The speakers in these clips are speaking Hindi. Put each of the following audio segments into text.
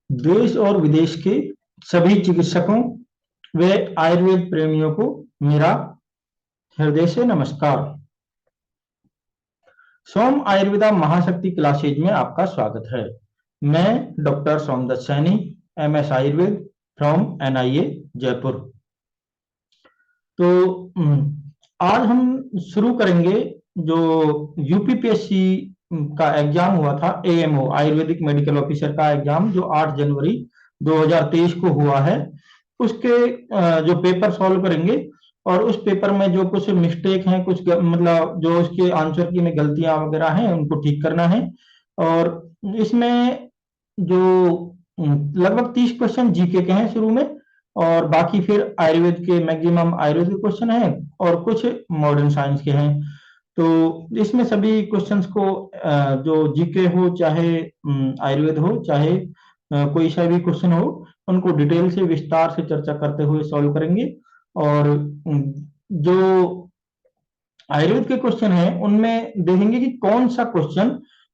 देश और विदेश के सभी चिकित्सकों व आयुर्वेद प्रेमियों को मेरा हृदय से नमस्कार। सोम आयुर्वेदा महाशक्ति क्लासेज में आपका स्वागत है। मैं doctor Somdatt Saini, MS Ayurveda from NIA Jaipur. तो आज हम शुरू करेंगे जो UPPSC का एग्जाम हुआ था, AMO आयुर्वेदिक मेडिकल ऑफिसर का एग्जाम, जो 8 जनवरी 2023 को हुआ है, उसके जो पेपर सॉल्व करेंगे और उस पेपर में जो कुछ मिस्टेक हैं, कुछ मतलब जो उसके आंसर की में गलतियां वगैरह हैं, उनको ठीक करना है। और इसमें जो लगभग 30 क्वेश्चन जीके के हैं शुरू में, और बाकी फिर आयुर्वेद के मैक्सिमम आयुर्वेद के क्वेश्चन हैं और कुछ मॉडर्न साइंस के हैं। तो इसमें सभी क्वेश्चंस को जो जीके हो, चाहे आयुर्वेद हो, चाहे कोई सा भी क्वेश्चन हो, उनको डिटेल से विस्तार से चर्चा करते हुए सॉल्व करेंगे। और जो आयुर्वेद के क्वेश्चन है उनमें देखेंगे कि कौन सा क्वेश्चन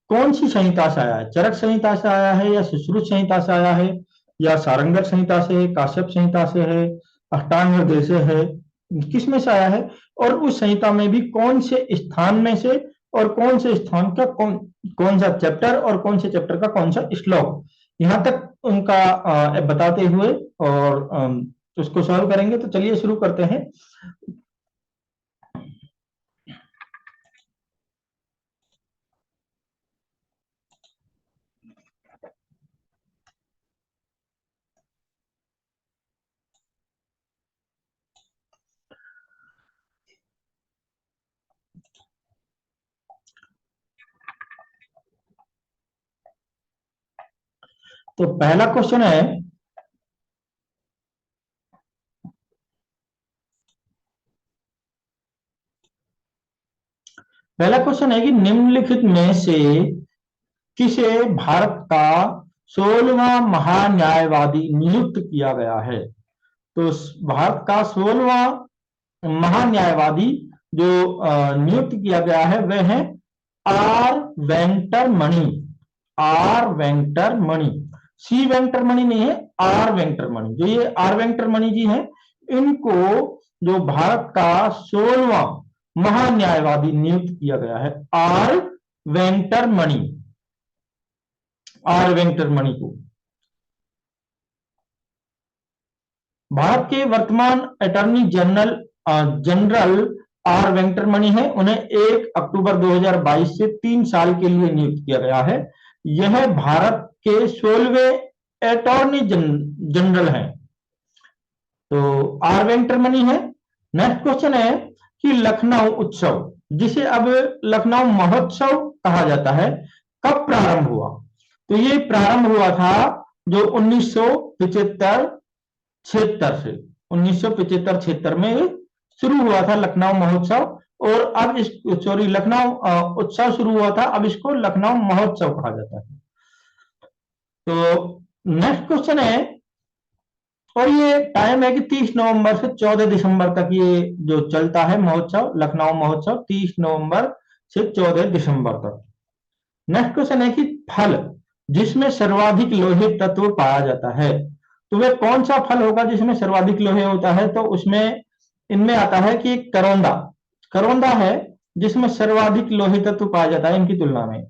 कौन सी संहिता से आया है, चरक संहिता से आया है या सुश्रुत संहिता से आया है, या सारंगधर संहिता से है, काश्यप संहिता से है, अष्टांग हृदय से है, किस में से आया है, और उस संहिता में भी कौन से स्थान में से और कौन से स्थान का कौन सा चैप्टर और कौन से चैप्टर का कौन सा श्लोक, यहाँ तक उनका बताते हुए और उसको सॉल्व करेंगे। तो चलिए शुरू करते हैं। तो पहला क्वेश्चन है, कि निम्नलिखित में से किसे भारत का 16वां महान्यायवादी नियुक्त किया गया है। तो भारत का 16वां महान्यायवादी जो नियुक्त किया गया है वह है R वेंकटर मणि। R वेंकटर मणि, C वेंकटर मणि नहीं है, R वेंकटर मणि। जो ये R वेंकटर मणि जी हैं, इनको जो भारत का 16वां महान्यायवादी नियुक्त किया गया है, R वेंकटर मणि, R वेंकटर मणि को। भारत के वर्तमान अटॉर्नी जनरल R वेंकटर मणि है। उन्हें 1 अक्टूबर 2022 से 3 साल के लिए नियुक्त किया गया है। यह भारत के 16वें अटॉर्नी जनरल हैं। तो R वेंकटर मणि है। नेक्स्ट क्वेश्चन है कि लखनऊ उत्सव, जिसे अब लखनऊ महोत्सव कहा जाता है, कब प्रारंभ हुआ। तो ये प्रारंभ हुआ था जो 1975-76 से, 1975-76 में शुरू हुआ था लखनऊ महोत्सव। और अब इस लखनऊ उत्सव शुरू हुआ था, अब इसको लखनऊ महोत्सव कहा जाता है। तो नेक्स्ट क्वेश्चन है, और ये टाइम है कि 30 नवंबर से 14 दिसंबर तक ये जो चलता है महोत्सव, लखनऊ महोत्सव 30 नवंबर से 14 दिसंबर तक। नेक्स्ट क्वेश्चन है कि फल जिसमें सर्वाधिक लोहे तत्व पाया जाता है, तो वह कौन सा फल होगा जिसमें सर्वाधिक लोहे होता है। तो उसमें इनमें आता है कि करौंदा, करौंदा है जिसमें सर्वाधिक लोहे तत्व पाया जाता है इनकी तुलना में,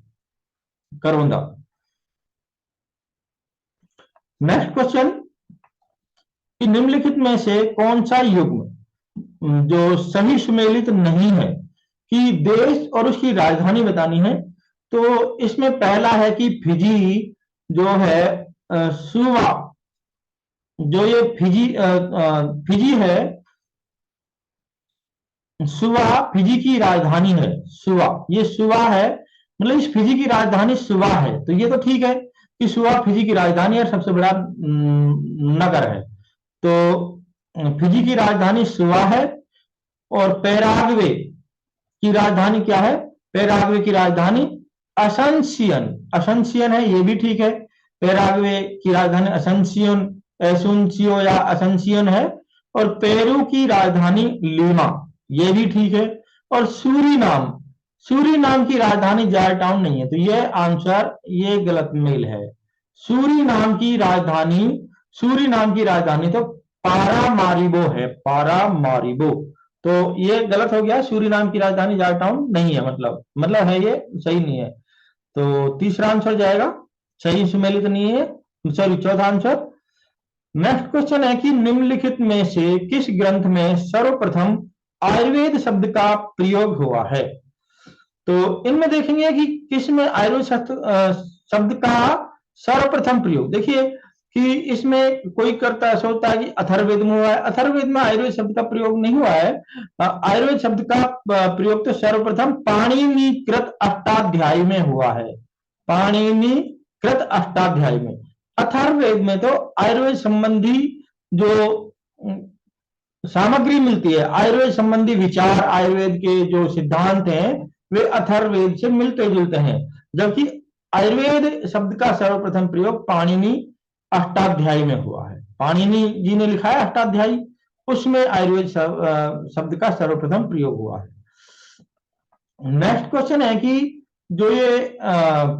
करौंदा। नेक्स्ट क्वेश्चन कि निम्नलिखित में से कौन सा युग्म जो सही सुमेलित नहीं है, कि देश और उसकी राजधानी बतानी है। तो इसमें पहला है कि फिजी जो है सुवा, जो ये फिजी है, सुवा फिजी की राजधानी है। सुवा, ये सुवा है, मतलब इस फिजी की राजधानी सुवा है। तो ये तो ठीक है कि सुवा फिजी की राजधानी और सबसे बड़ा नगर है। तो फिजी की राजधानी सुवा है। और पैराग्वे की राजधानी क्या है, पैराग्वे की राजधानी असंसियन, असंसियन है, ये भी ठीक है। पैराग्वे की राजधानी असंसियन, एसुनसियो या असंसियन है। और पेरू की राजधानी लीमा, ये भी ठीक है। और सूरीनाम, सूरीनाम की राजधानी जॉर्ज टाउन नहीं है, तो ये आंसर ये गलत मेल है। सूरीनाम की राजधानी, सूरीनाम की राजधानी तो पारामारिबो है, पारामारिबो। तो ये गलत हो गया, सूरीनाम की राजधानी जॉर्ज टाउन नहीं है, मतलब है ये सही नहीं है। तो तीसरा आंसर जाएगा, सही सुमेलित नहीं है, सॉरी चौथा आंसर। नेक्स्ट क्वेश्चन है कि निम्नलिखित में से किस ग्रंथ में सर्वप्रथम आयुर्वेद शब्द का प्रयोग हुआ है। तो इनमें देखेंगे कि किस में आयुर्वेद शब्द का सर्वप्रथम प्रयोग। देखिए कि इसमें कोई करता ऐसा होता है कि अथर्ववेद में हुआ है, अथर्ववेद में आयुर्वेद शब्द का प्रयोग नहीं हुआ है। आयुर्वेद शब्द का प्रयोग तो सर्वप्रथम पाणिनिकृत अष्टाध्यायी में हुआ है, पाणिनिकृत अष्टाध्यायी में। अथर्ववेद में तो आयुर्वेद संबंधी जो सामग्री मिलती है, आयुर्वेद संबंधी विचार, आयुर्वेद के जो सिद्धांत हैं वे अथर्ववेद से मिलते जुलते हैं, जबकि आयुर्वेद शब्द का सर्वप्रथम प्रयोग पाणिनि अष्टाध्यायी में हुआ है। पाणिनि जी ने लिखा है अष्टाध्यायी, उसमें आयुर्वेद शब्द का सर्वप्रथम प्रयोग हुआ है। नेक्स्ट क्वेश्चन है कि जो ये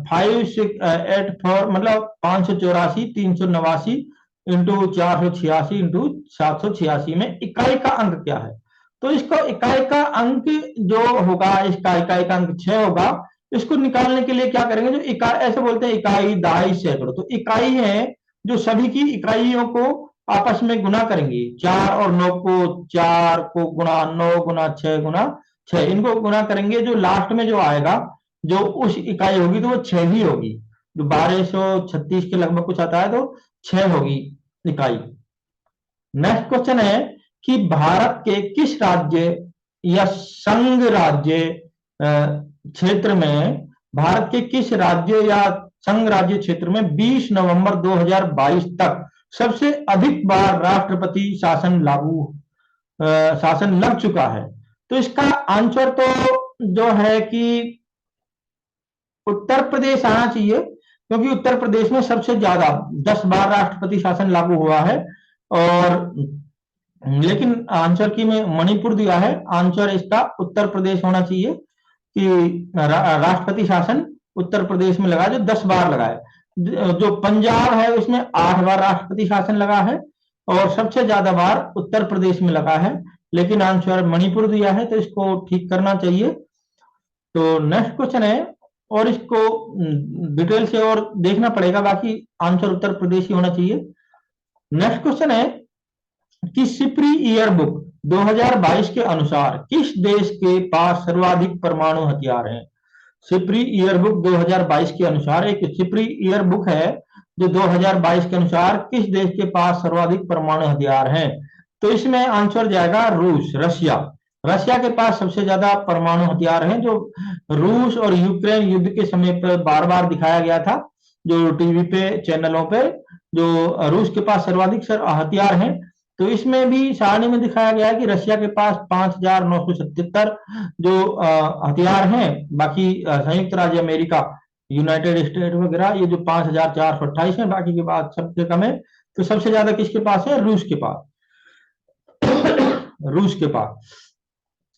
584 मतलब 584 389 इंटू 486 इंटू 786 में इकाई का अंक क्या है। तो इसको इकाई का अंक जो होगा, इसका इकाई का अंक 6 होगा। इसको निकालने के लिए क्या करेंगे, जो इकाई ऐसे बोलते हैं इकाई, दहाई, सैकड़ों, तो इकाई है जो सभी की इकाइयों को आपस में गुना करेंगे। 4 और 9 को 4 को गुणा 9 गुना 6 गुना 6, इनको गुना करेंगे, जो लास्ट में जो आएगा जो उस इकाई होगी तो वो 6 ही होगी। जो 1236 के लगभग कुछ आता है तो 6 होगी इकाई। नेक्स्ट क्वेश्चन है कि भारत के किस राज्य या संघ राज्य क्षेत्र में, भारत के किस राज्य या संघ राज्य क्षेत्र में 20 नवंबर 2022 तक सबसे अधिक बार राष्ट्रपति शासन लग चुका है। तो इसका आंसर तो जो है कि उत्तर प्रदेश आना चाहिए, क्योंकि उत्तर प्रदेश में सबसे ज्यादा 10 बार राष्ट्रपति शासन लागू हुआ है। और लेकिन आंसर की में मणिपुर दिया है, आंसर इसका उत्तर प्रदेश होना चाहिए कि राष्ट्रपति शासन उत्तर प्रदेश में लगा, जो 10 बार लगा है। जो पंजाब है उसमें 8 बार राष्ट्रपति शासन लगा है और सबसे ज्यादा बार उत्तर प्रदेश में लगा है, लेकिन आंसर मणिपुर दिया है, तो इसको ठीक करना चाहिए। तो नेक्स्ट क्वेश्चन है, और इसको डिटेल से और देखना पड़ेगा, बाकी आंसर उत्तर प्रदेश ही होना चाहिए। नेक्स्ट क्वेश्चन है कि सिप्री ईयर बुक 2022 के अनुसार किस देश के पास सर्वाधिक परमाणु हथियार हैं। सिप्री ईयर बुक 2022 के अनुसार, एक सिप्री ईयर बुक है जो 2022 के अनुसार किस देश के पास सर्वाधिक परमाणु हथियार हैं। तो इसमें आंसर जाएगा रूस, रशिया। रशिया के पास सबसे ज्यादा परमाणु हथियार हैं, जो रूस और यूक्रेन युद्ध के समय पर बार बार दिखाया गया था, जो टीवी पे चैनलों पे, जो रूस के पास सर्वाधिक हथियार हैं। तो इसमें भी सारणी में दिखाया गया है कि रशिया के पास 5,977 जो हथियार हैं, बाकी संयुक्त राज्य अमेरिका, यूनाइटेड स्टेट वगैरह ये जो 5,428 है, बाकी के बाद सबसे कम है। तो सबसे ज्यादा किसके पास है, रूस के पास, रूस के पास।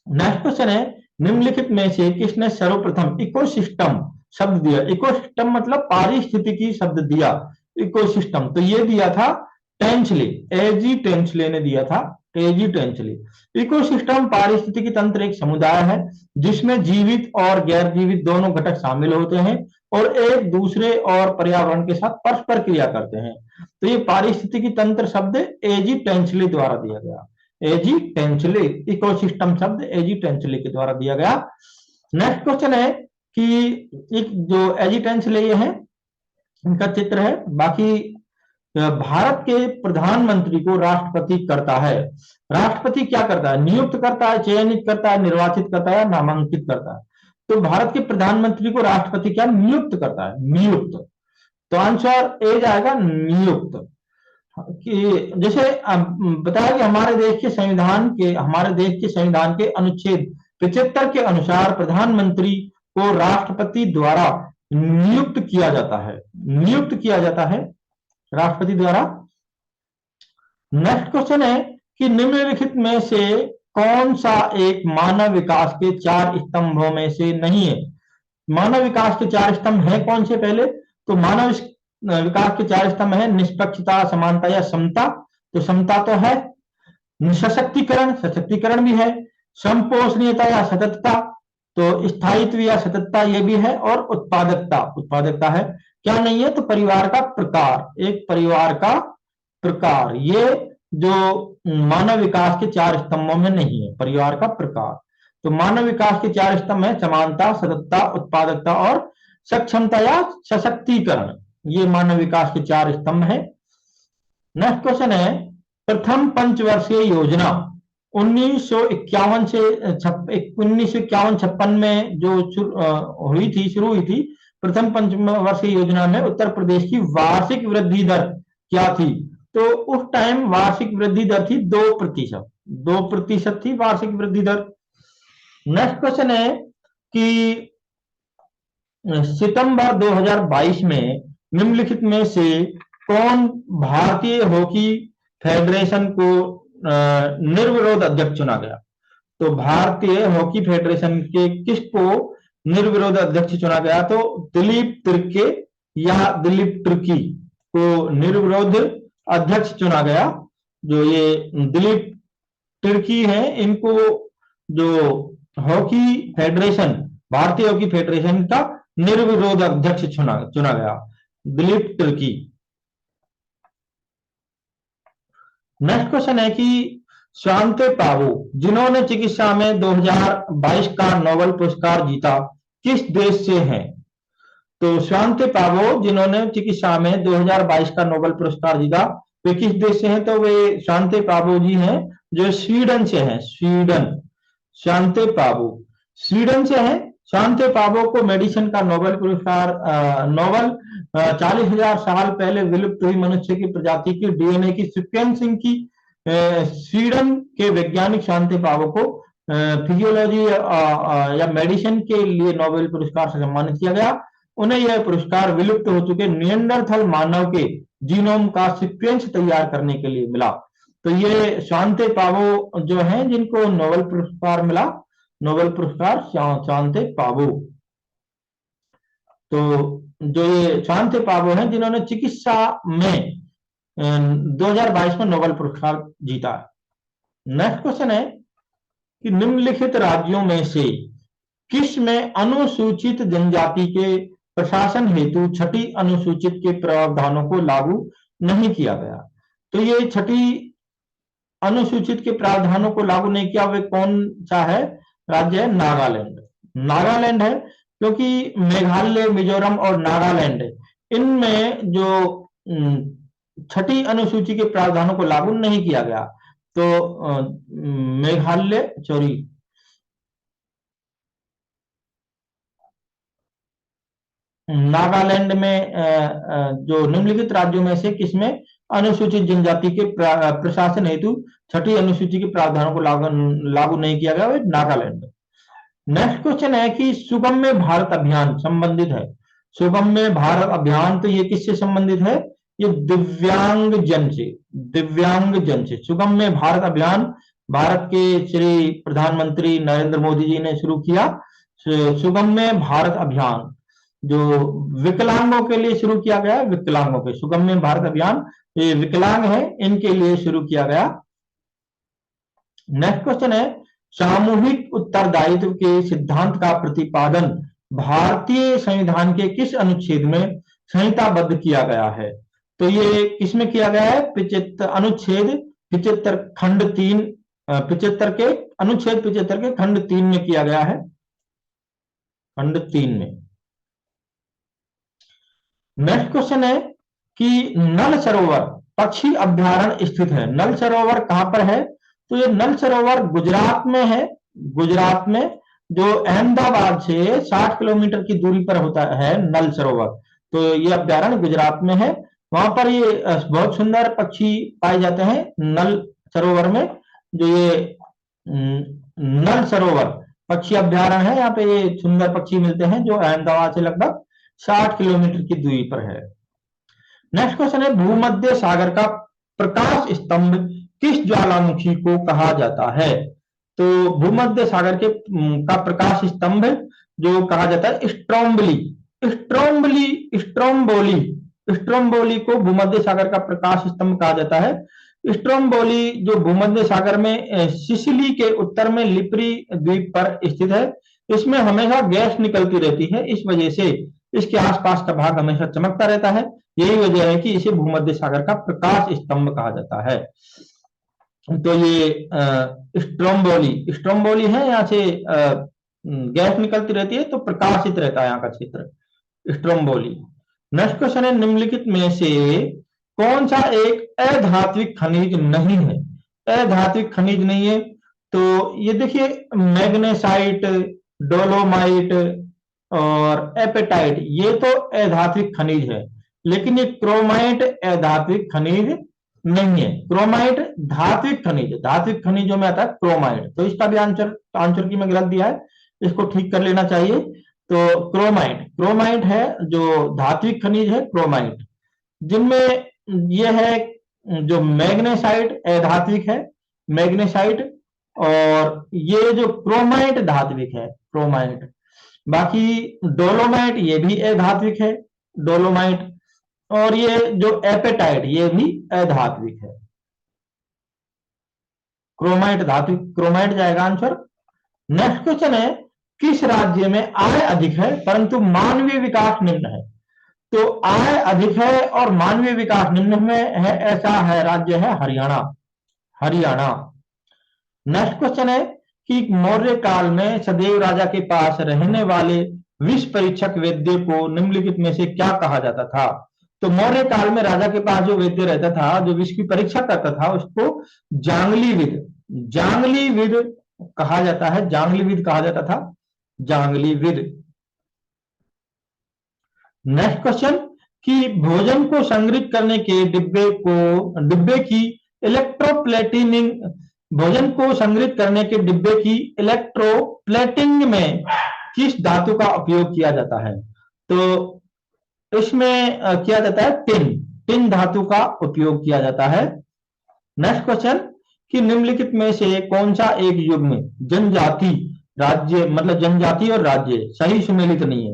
नेक्स्ट क्वेश्चन है, निम्नलिखित में से किसने सर्वप्रथम इकोसिस्टम शब्द दिया। इकोसिस्टम मतलब पारिस्थितिकी शब्द दिया, इकोसिस्टम तो ये दिया था टेंचले, एजी टेंचले ने दिया था, एजी टेंचले। इकोसिस्टम पारिस्थितिकी तंत्र एक समुदाय है जिसमें जीवित और गैर जीवित दोनों घटक शामिल होते हैं और एक दूसरे और पर्यावरण के साथ परस्पर क्रिया करते हैं। तो ये पारिस्थितिकी तंत्र शब्द एजी टेंचले द्वारा दिया गया, एजी टेंचले, इकोसिस्टम शब्द एजी टेंचले के द्वारा दिया गया। नेक्स्ट क्वेश्चन है कि एक जो एजी टेंचले ये है, इनका चित्र है। बाकी भारत के प्रधानमंत्री को राष्ट्रपति करता है। राष्ट्रपति क्या करता है, नियुक्त करता है, चयनित करता है, निर्वाचित करता है, नामांकित करता है। तो भारत के प्रधानमंत्री को राष्ट्रपति क्या नियुक्त करता है, नियुक्त। तो आंसर ए जाएगा, नियुक्त। कि जैसे बताया कि हमारे देश के संविधान के अनुच्छेद 75 के अनुसार प्रधानमंत्री को राष्ट्रपति द्वारा नियुक्त किया जाता है, नियुक्त किया जाता है राष्ट्रपति द्वारा। नेक्स्ट क्वेश्चन है कि निम्नलिखित में से कौन सा एक मानव विकास के 4 स्तंभों में से नहीं है? मानव विकास के 4 स्तंभ हैं कौन से? पहले तो मानव विकास के 4 स्तंभ है निष्पक्षता, समानता या समता। तो समता तो है। सशक्तिकरण, सशक्तिकरण भी है। संपोषणीयता या सततता, तो स्थायित्व या सततता ये भी है। और उत्पादकता, उत्पादकता है। क्या नहीं है? तो परिवार का प्रकार, एक परिवार का प्रकार, ये जो मानव विकास के 4 स्तंभों में नहीं है, परिवार का प्रकार। तो मानव विकास के 4 स्तंभ है समानता, सततता, उत्पादकता और सक्षमता या सशक्तिकरण। ये मानव विकास के 4 स्तंभ है। नेक्स्ट क्वेश्चन है, प्रथम पंचवर्षीय योजना 1951 से 1951-56 में जो शुरू हुई थी। प्रथम पंचवर्षीय योजना में उत्तर प्रदेश की वार्षिक वृद्धि दर क्या थी? तो उस टाइम वार्षिक वृद्धि दर थी 2%, 2% थी वार्षिक वृद्धि दर। नेक्स्ट क्वेश्चन है कि सितंबर 2022 में निम्नलिखित में से कौन भारतीय हॉकी फेडरेशन को निर्विरोध अध्यक्ष चुना गया? तो भारतीय हॉकी फेडरेशन के किसको निर्विरोध अध्यक्ष चुना गया? तो दिलीप तिर्के या दिलीप तिर्की को निर्विरोध अध्यक्ष चुना गया। जो ये दिलीप तिर्की है, इनको जो हॉकी फेडरेशन, भारतीय हॉकी फेडरेशन का निर्विरोध अध्यक्ष चुना गया, दिलीप तिर्की। नेक्स्ट क्वेश्चन है कि स्वांते पावो जिन्होंने चिकित्सा में 2022 का नोबेल पुरस्कार जीता किस देश से हैं? तो स्वांते पावो जिन्होंने चिकित्सा में 2022 का नोबेल पुरस्कार जीता वे किस देश से हैं? तो वे स्वांते पावो जी हैं जो स्वीडन से हैं। स्वीडन, स्वांते पावो स्वीडन से हैं। स्वांते पावो को मेडिसिन का नोबेल पुरस्कार, नोबेल 40,000 साल पहले विलुप्त हुई मनुष्य की प्रजाति की डीएनए की सीक्वेंसिंग की स्वीडन के वैज्ञानिक स्वांते पावो को फिजियोलॉजी या मेडिसिन के लिए नोबेल पुरस्कार से सम्मानित किया गया। उन्हें यह पुरस्कार विलुप्त हो चुके निएंडरथल मानव के जीनोम का सीक्वेंस तैयार करने के लिए मिला। तो ये स्वांते पावो जो हैं जिनको नोबेल पुरस्कार मिला, नोबेल पुरस्कार स्वांते पावो। तो जो ये स्वांते पावो हैं जिन्होंने चिकित्सा में 2022 में नोबेल पुरस्कार जीता है। नेक्स्ट क्वेश्चन है कि निम्नलिखित राज्यों में से किस में अनुसूचित जनजाति के प्रशासन हेतु छठी अनुसूचित के प्रावधानों को लागू नहीं किया गया? तो ये छठी अनुसूचित के प्रावधानों को लागू नहीं किया, वे कौन सा है? राज्य है नागालैंड। नागालैंड है, क्योंकि मेघालय, मिजोरम और नागालैंड इनमें जो छठी अनुसूची के प्रावधानों को लागू नहीं किया गया। तो मेघालय, नागालैंड में जो निम्नलिखित राज्यों में से किसमें अनुसूचित जनजाति के प्रशासन हेतु छठी अनुसूची के प्रावधानों को लागू नहीं किया गया? नागालैंड। नेक्स्ट क्वेश्चन है कि सुगम्य भारत अभियान संबंधित है। सुगम्य भारत अभियान, तो ये किससे संबंधित है? ये दिव्यांग जन से, दिव्यांग जन से। सुगम्य भारत अभियान भारत के श्री प्रधानमंत्री नरेंद्र मोदी जी ने शुरू किया। सुगम्य भारत अभियान जो विकलांगों के लिए शुरू किया गया, विकलांगों के सुगम्य भारत अभियान, ये विकलांग है इनके लिए शुरू किया गया। नेक्स्ट क्वेश्चन है, सामूहिक उत्तरदायित्व के सिद्धांत का प्रतिपादन भारतीय संविधान के किस अनुच्छेद में संहिताबद्ध किया गया है? तो ये किसमें किया गया है? अनुच्छेद 75 खंड 3, 75 के अनुच्छेद 75 के खंड 3 में किया गया है, खंड 3 में। नेक्स्ट क्वेश्चन है कि नल सरोवर पक्षी अभ्यारण्य स्थित है। नल सरोवर कहां पर है? तो ये नल सरोवर गुजरात में है। गुजरात में जो अहमदाबाद से 60 किलोमीटर की दूरी पर होता है नल सरोवर। तो ये अभ्यारण्य गुजरात में है। वहां पर ये बहुत सुंदर पक्षी पाए जाते हैं नल सरोवर में। जो ये नल सरोवर पक्षी अभ्यारण्य है, यहाँ पे ये सुंदर पक्षी मिलते हैं जो अहमदाबाद से लगभग 60 किलोमीटर की दूरी पर है। नेक्स्ट क्वेश्चन है, भूमध्य सागर का प्रकाश स्तंभ किस ज्वालामुखी को कहा जाता है? तो भूमध्य सागर के का प्रकाश स्तंभ जो कहा जाता है स्ट्रोम्बली, स्ट्रोम्बली, स्ट्रोम्बोली, स्ट्रोम्बोली को भूमध्य सागर का प्रकाश स्तंभ कहा जाता है। स्ट्रोम्बोली जो भूमध्य सागर में सिसिली के उत्तर में लिपरी द्वीप पर स्थित है। इसमें हमेशा गैस निकलती रहती है, इस वजह से इसके आसपास का भाग हमेशा चमकता रहता है। यही वजह है कि इसे भूमध्य सागर का प्रकाश स्तंभ कहा जाता है। तो ये स्ट्रोम्बोली, स्ट्रोम्बोली है, यहाँ से गैस निकलती रहती है तो प्रकाशित रहता है यहाँ का क्षेत्र, स्ट्रोम्बोली। नेक्स्ट क्वेश्चन है, निम्नलिखित में से कौन सा एक अधात्विक खनिज नहीं है? अधात्विक खनिज नहीं है तो ये देखिए, मैग्नेसाइट, डोलोमाइट और एपेटाइट, ये तो अधात्विक खनिज है, लेकिन ये क्रोमाइट अधात्विक खनिज नहीं है। क्रोमाइट धात्विक खनिज, धात्विक खनिजों में आता है क्रोमाइट। तो इसका भी आंसर की में गलत दिया है, इसको ठीक कर लेना चाहिए। तो क्रोमाइट, क्रोमाइट है जो धात्विक खनिज है, क्रोमाइट। जिनमें यह है जो मैग्नेसाइट अधात्विक है, मैग्नेसाइट, और ये जो क्रोमाइट धात्विक है, क्रोमाइट। बाकी डोलोमाइट ये भी अधात्विक है, डोलोमाइट, और ये जो एपेटाइट ये भी अधात्विक है। क्रोमाइट धात्विक, क्रोमाइट जाएगा आंसर। नेक्स्ट क्वेश्चन है, किस राज्य में आय अधिक है परंतु मानवीय विकास निम्न है? तो आय अधिक है और मानवीय विकास निम्न में है, ऐसा है राज्य है हरियाणा, हरियाणा। नेक्स्ट क्वेश्चन है कि मौर्य काल में सदैव राजा के पास रहने वाले विष परीक्षक वैद्य को निम्नलिखित में से क्या कहा जाता था? तो मौर्य काल में राजा के पास जो वैद्य रहता था, जो विष की परीक्षा करता था, उसको जांगलीविद, जांगलीविद कहा जाता है, जांगलीविद कहा जाता था, जांगलीविद। नेक्स्ट क्वेश्चन कि भोजन को संग्रहित करने के डिब्बे की इलेक्ट्रोप्लेटिनिंग, भोजन को संग्रहित करने के डिब्बे की इलेक्ट्रोप्लेटिंग में किस धातु का उपयोग किया जाता है? तो इसमें किया जाता है टिन, टिन धातु का उपयोग किया जाता है। नेक्स्ट क्वेश्चन कि निम्नलिखित में से कौन सा एक युग में जनजाति राज्य, मतलब जनजाति और राज्य सही सुमेलित नहीं है?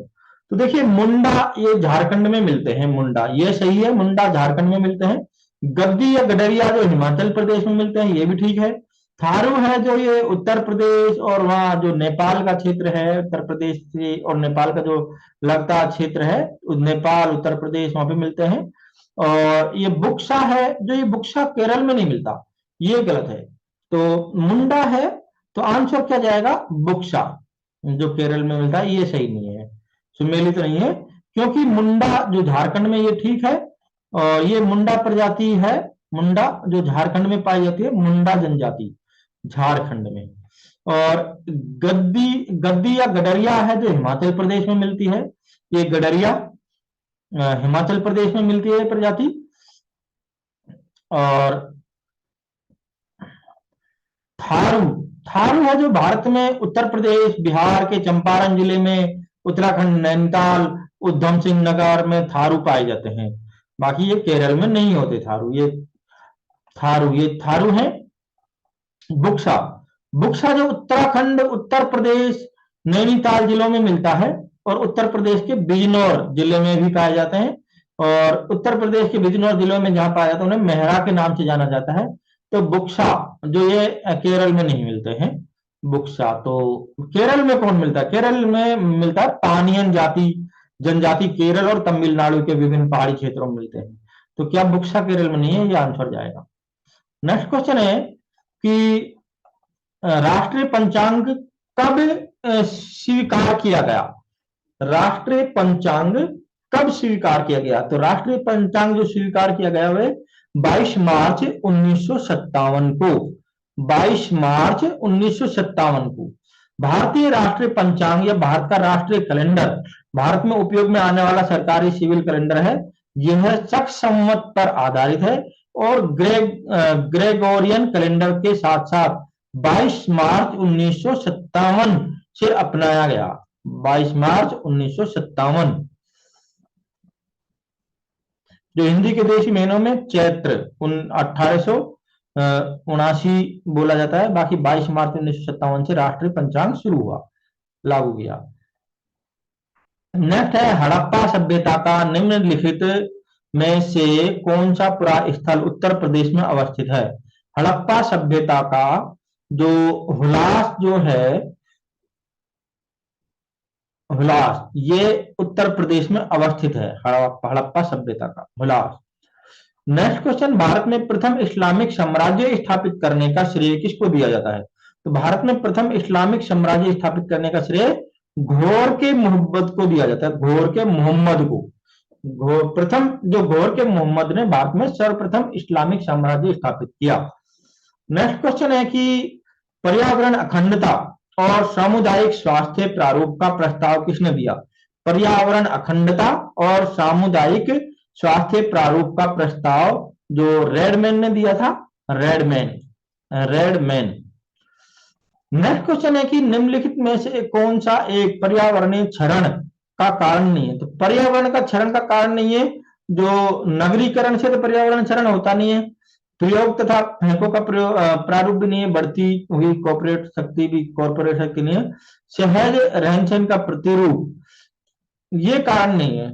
तो देखिए, मुंडा ये झारखंड में मिलते हैं, मुंडा ये सही है, मुंडा झारखंड में मिलते हैं। गद्दी या गडरिया जो हिमाचल प्रदेश में मिलते हैं, ये भी ठीक है। थारू है जो ये उत्तर प्रदेश और वहाँ जो नेपाल का क्षेत्र है, उत्तर प्रदेश से और नेपाल का जो लगता क्षेत्र है, नेपाल उत्तर प्रदेश, वहां पे मिलते हैं। और ये बुक्सा है जो, ये बुक्सा केरल में नहीं मिलता, ये गलत है। तो मुंडा है, तो आंसर क्या जाएगा? बुक्सा, जो केरल में मिलता है, ये सही नहीं है, सुमेलित नहीं है, क्योंकि मुंडा जो झारखंड में, ये ठीक है। और ये मुंडा प्रजाति है, मुंडा जो झारखंड में पाई जाती है, मुंडा जनजाति झारखंड में। और गद्दी या गडरिया है जो हिमाचल प्रदेश में मिलती है, ये गडरिया हिमाचल प्रदेश में मिलती है प्रजाति। और थारू, थारू है जो भारत में उत्तर प्रदेश, बिहार के चंपारण जिले में, उत्तराखंड नैनीताल, उधम सिंह नगर में थारू पाए जाते हैं। बाकी ये केरल में नहीं होते थारू, ये थारू है। बुक्सा, बुक्सा जो उत्तराखंड, उत्तर प्रदेश, नैनीताल जिलों में मिलता है, और उत्तर प्रदेश के बिजनौर जिले में भी पाए जाते हैं। और उत्तर प्रदेश के बिजनौर जिलों में जहां पाया जाता है, उन्हें मेहरा के नाम से जाना जाता है। तो बुक्सा जो ये केरल में नहीं मिलते हैं, बुक्सा। तो केरल में कौन मिलता है? केरल में मिलता है पानियन जाति, जनजाति केरल और तमिलनाडु के विभिन्न पहाड़ी क्षेत्रों में मिलते हैं। तो क्या बुक्सा केरल में नहीं है? ये आंसर जाएगा। नेक्स्ट क्वेश्चन है कि राष्ट्रीय पंचांग कब स्वीकार किया गया? राष्ट्रीय पंचांग कब स्वीकार किया गया? तो राष्ट्रीय पंचांग जो स्वीकार किया गया वह 22 मार्च 1957 को, 22 मार्च 1957 को। भारतीय राष्ट्रीय पंचांग या भारत का राष्ट्रीय कैलेंडर भारत में उपयोग में आने वाला सरकारी सिविल कैलेंडर है। यह शक संवत पर आधारित है और ग्रेगोरियन कैलेंडर के साथ साथ 22 मार्च 1957 से अपनाया गया, 22 मार्च 1957। जो हिंदी के देशी महीनों में चैत्र 1800, 79 बोला जाता है। बाकी 22 मार्च 1957 से राष्ट्रीय पंचांग शुरू हुआ, लागू किया। नेक्स्ट है हड़प्पा सभ्यता का निम्नलिखित में से कौन सा पुरा स्थल उत्तर प्रदेश में अवस्थित है? हड़प्पा सभ्यता का जो हुलास जो है, हुलास, ये उत्तर प्रदेश में अवस्थित है, हड़प्पा सभ्यता का हुलास। नेक्स्ट क्वेश्चन, भारत में प्रथम इस्लामिक साम्राज्य स्थापित करने का श्रेय किसको दिया जाता है? तो भारत में प्रथम इस्लामिक साम्राज्य स्थापित करने का श्रेय घोर के मोहम्मद को दिया जाता है, घोर के मोहम्मद को। प्रथम जो घोर के मोहम्मद ने भारत में सर्वप्रथम इस्लामिक साम्राज्य स्थापित किया। नेक्स्ट क्वेश्चन है कि पर्यावरण अखंडता और सामुदायिक स्वास्थ्य प्रारूप का प्रस्ताव किसने दिया? पर्यावरण अखंडता और सामुदायिक स्वास्थ्य प्रारूप का प्रस्ताव जो रेडमैन ने दिया था, रेडमैन। नेक्स्ट क्वेश्चन है कि निम्नलिखित में से कौन सा एक पर्यावरणीय क्षरण का कारण नहीं है? तो पर्यावरण का क्षरण का कारण नहीं है, जो नगरीकरण से तो पर्यावरण क्षरण होता नहीं है, प्रयोग तथा फेंकों का प्रयोग प्रारूप भी नहीं है, बढ़ती हुई कॉर्पोरेट शक्ति नहीं है, सहज रहन सहन का प्रतिरूप, ये कारण नहीं है,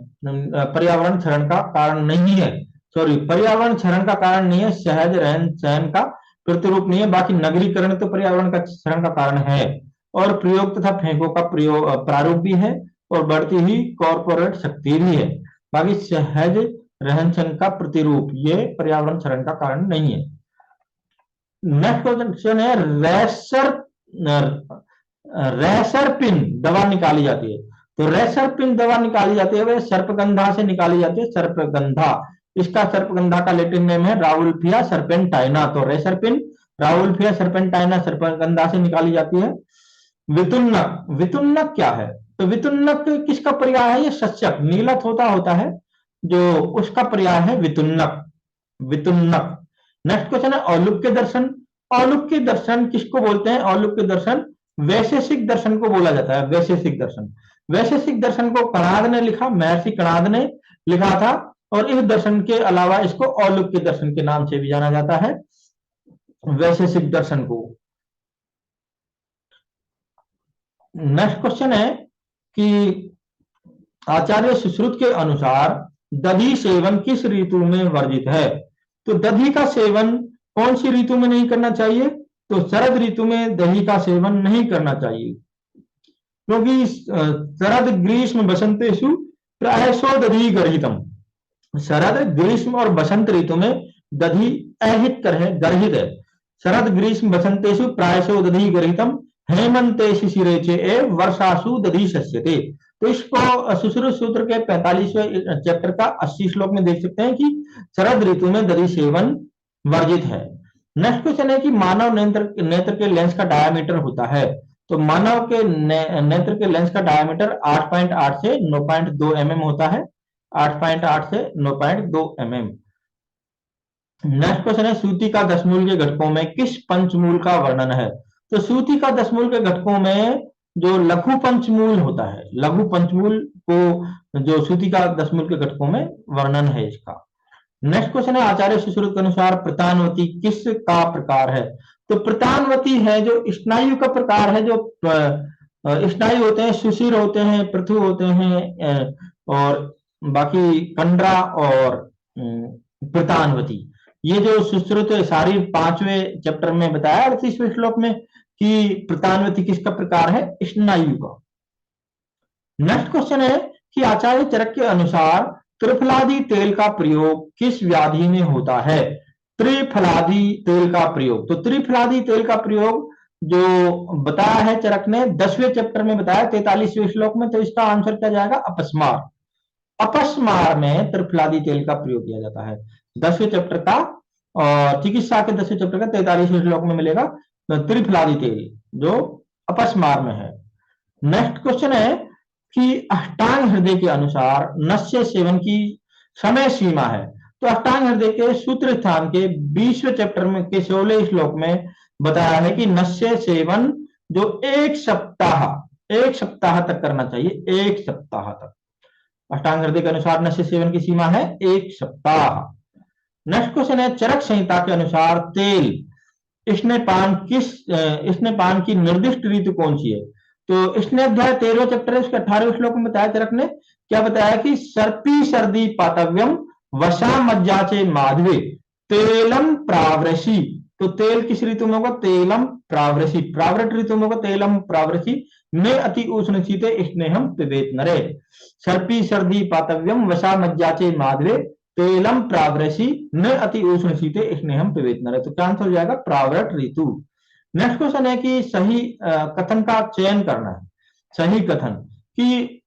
पर्यावरण क्षरण का कारण नहीं है। सॉरी, पर्यावरण क्षरण का कारण नहीं है, सहज रहन सहन का प्रतिरूप नहीं है। बाकी नगरीकरण तो पर्यावरण का क्षरण का कारण है, और प्रयोग तथा फेंकों का प्रयोग प्रारूप भी है, और बढ़ती हुई कॉर्पोरेट शक्ति भी है। बाकी सहज रहन सहन का प्रतिरूप ये पर्यावरण क्षरण का कारण नहीं है। नेक्स्ट क्वेश्चन है, रेसरपिन दवा निकाली जाती है। तो रेसरपिन दवा निकाली जाती है वह सर्पगंधा से निकाली जाती है, सर्पगंधा। इसका सर्पगंधा का लैटिन नेम है राउल्फिया सर्पेंटाइना। तो रेसरपिन राउल्फिया सर्पेंटाइना सर्पगंधा से निकाली जाती है। वितुन्नक, वितुन्नक क्या है? तो वितुन्नक किसका पर्याय है? ये शस्यक, नीला तोता होता है जो, उसका पर्याय है वितुन्नक, वितुन्नक। नेक्स्ट क्वेश्चन है औलुक्य दर्शन। औलुक्य दर्शन किसको बोलते हैं? औलुक्य दर्शन वैशेषिक दर्शन को बोला जाता है, वैशेषिक दर्शन। वैशेषिक दर्शन को कणाद ने लिखा, महर्षि कणाद ने लिखा था, और इस दर्शन के अलावा इसको औलुक्य दर्शन के नाम से भी जाना जाता है, वैशेषिक दर्शन को। नेक्स्ट क्वेश्चन है कि आचार्य सुश्रुत के अनुसार दधी सेवन किस ऋतु में वर्जित है? तो दधी का सेवन कौन सी ऋतु में नहीं करना चाहिए? तो शरद ऋतु में दही का सेवन नहीं करना चाहिए, क्योंकि शरद ग्रीष्म बसंतेषु प्रायशो दधी गर्हितम। शरद ग्रीष्म और बसंत ऋतु में दधी अहितकर है, गर्हित है। शरद ग्रीष्म बसंतेषु प्रायशो दधी गर्हितम हेमंतेषु शिरे चे वर्षासु दधी शस्यते। तो इसको सुश्रुत सूत्र के 45वें चैप्टर का 80 श्लोक में देख सकते हैं कि शरद ऋतु में दधी सेवन वर्जित है। नेक्स्ट क्वेश्चन है कि मानव नेत्र के लेंस का डायमीटर होता है। तो मानव के नेत्र के लेंस का डायमीटर 8.8 से 9.2 mm होता है, 8.8 से 9.2 mm। नेक्स्ट क्वेश्चन है सूती का दशमूल के घटकों में किस पंचमूल का वर्णन है? तो सूती का दशमूल के घटकों में जो लघु पंचमूल होता है, लघु पंचमूल को जो सूती का दशमूल के घटकों में वर्णन है इसका। नेक्स्ट क्वेश्चन है आचार्य सुश्रुत के अनुसार प्रतानवती किस का प्रकार है? तो प्रतानवती है जो स्नायु का प्रकार है, जो स्नायु होते हैं, सुशिर होते हैं, पृथु होते हैं, और बाकी कंडरा और प्रतानवती। ये जो सुश्रुत सारी 5वें चैप्टर में बताया 38वें श्लोक में कि प्रतानवती किसका प्रकार है? स्नायु का। नेक्स्ट क्वेश्चन है कि आचार्य चरक के अनुसार त्रिफलादी तेल का प्रयोग किस व्याधि में होता है? त्रिफलादी तेल का प्रयोग, तो त्रिफलादी तेल का प्रयोग जो बताया है चरक ने 10वें चैप्टर में बताया 43वें श्लोक में, तो इसका आंसर क्या जाएगा? अपस्मार। अपस्मार में त्रिफलादी तेल का प्रयोग किया जाता है 10वें चैप्टर का, और चिकित्सा के 10वें चैप्टर का 43वें श्लोक में मिलेगा त्रिफलादी तेल जो अपस्मार में है। नेक्स्ट क्वेश्चन है कि अष्टांग हृदय के अनुसार नस्य सेवन की समय सीमा है। तो अष्टांग हृदय के सूत्र स्थान के 20वें चैप्टर में के 16वें श्लोक में बताया है कि नस्य सेवन जो एक सप्ताह तक करना चाहिए, एक सप्ताह तक। अष्टांग हृदय के अनुसार नस्य सेवन की सीमा है 1 सप्ताह। नेक्स्ट क्वेश्चन है, चरक संहिता के अनुसार तेल स्नेपान की निर्दिष्ट ऋतु कौन सी है? तो स्नेहाध्याय 13 चैप्टर है, उसके 18 श्लोक में बताया चरक ने, क्या बताया कि सर्पी सर्दी पातव्यम वशा मज्जाचे माधवे तेलम प्रावृषि। तो तेल किस ऋतु में होगा? तेलम प्रावृषि। प्रावृत ऋतु में होगा तेलम प्रावृषि में अति उष्ण शीते स्नेहम पिबेत नरे। सर्पी सर्दी पातव्यम वशा मज्जाचे माधवे तेलम प्रावृषि न अति उष्ण शीते स्नेहम पिबेत नरे। तो क्या आंसर हो जाएगा? प्रावृत ऋतु। नेक्स्ट क्वेश्चन है कि सही कथन का चयन करना है। सही कथन कि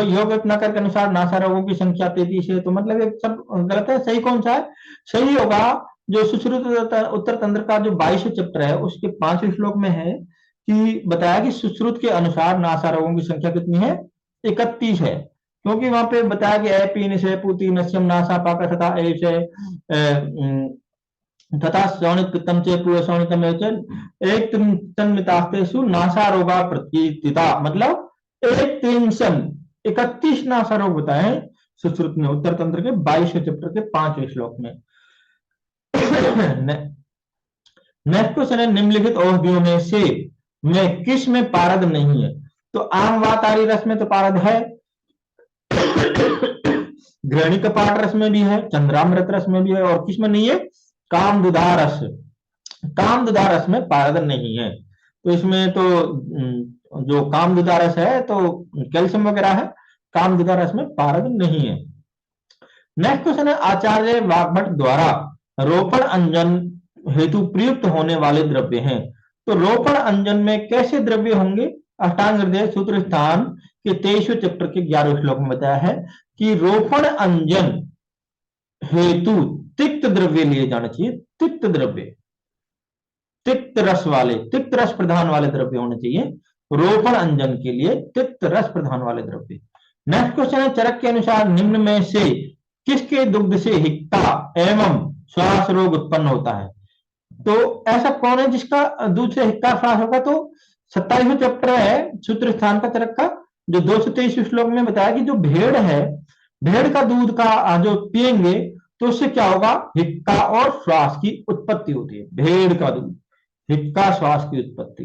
योग रत्नाकर के अनुसार नासा रोगों की संख्या 33 है, तो मतलब ये सब गलत है। सही कौन सा है? सही होगा जो सुश्रुत उत्तर तंत्र का जो 22 चैप्टर है उसके 5वें श्लोक में है कि बताया कि सुश्रुत के अनुसार नासा रोगों की संख्या कितनी है? 31 है, क्योंकि वहां पे बताया कि एपीन से पुती नश्यम नासा पाक तथा ऐसे तथा श्रवणित पित्तम से पूरे श्रवणितम एक तन्मितास्तेषु नासा रोगा प्रतीता, मतलब एक 31 नासा रोग बताए सुश्रुत ने उत्तर तंत्र के 22वें चैप्टर के 5वें श्लोक में। नेक्स्ट क्वेश्चन है, निम्नलिखित औषधियों में से में किस में पारद नहीं है? तो आम वातारी रस में तो पारद है, घृणी कपाट रस में भी है, चंद्रामृत रस में भी है, और किस में नहीं है? कामदुधा रस। कामदुधा रस में पारद नहीं है। तो इसमें तो जो कामदुधा रस है तो कैल्शियम वगैरह है, कामदुधा रस में पारद नहीं है। नेक्स्ट क्वेश्चन है, आचार्य वाग्भट द्वारा रोपण अंजन हेतु प्रयुक्त होने वाले द्रव्य हैं। तो रोपण अंजन में कैसे द्रव्य होंगे? अष्टांग हृदय सूत्र स्थान के 23वें चैप्टर के 11वें श्लोक में बताया है कि रोपण अंजन हेतु तिक्त द्रव्य लिए जाना चाहिए। तिक्त द्रव्य, तिक्त रस वाले, तिक्त रस प्रधान वाले द्रव्य होने चाहिए रोपण अंजन के लिए, तिक्त रस प्रधान वाले द्रव्य। नेक्स्ट क्वेश्चन है, चरक के अनुसार निम्न में से किसके दुग्ध से हिक्का एवं श्वास रोग उत्पन्न होता है? तो ऐसा कौन है जिसका दूध से हिक्का श्वास होगा? तो 27वें चैप्टर है सूत्र स्थान का चरक का, जो 223 श्लोक में बताया कि जो भेड़ है, भेड़ का दूध का जो पिएंगे तो उससे क्या होगा? हिक्का और श्वास की उत्पत्ति होती है। भेड़ का दूध, हिक्का श्वास की उत्पत्ति।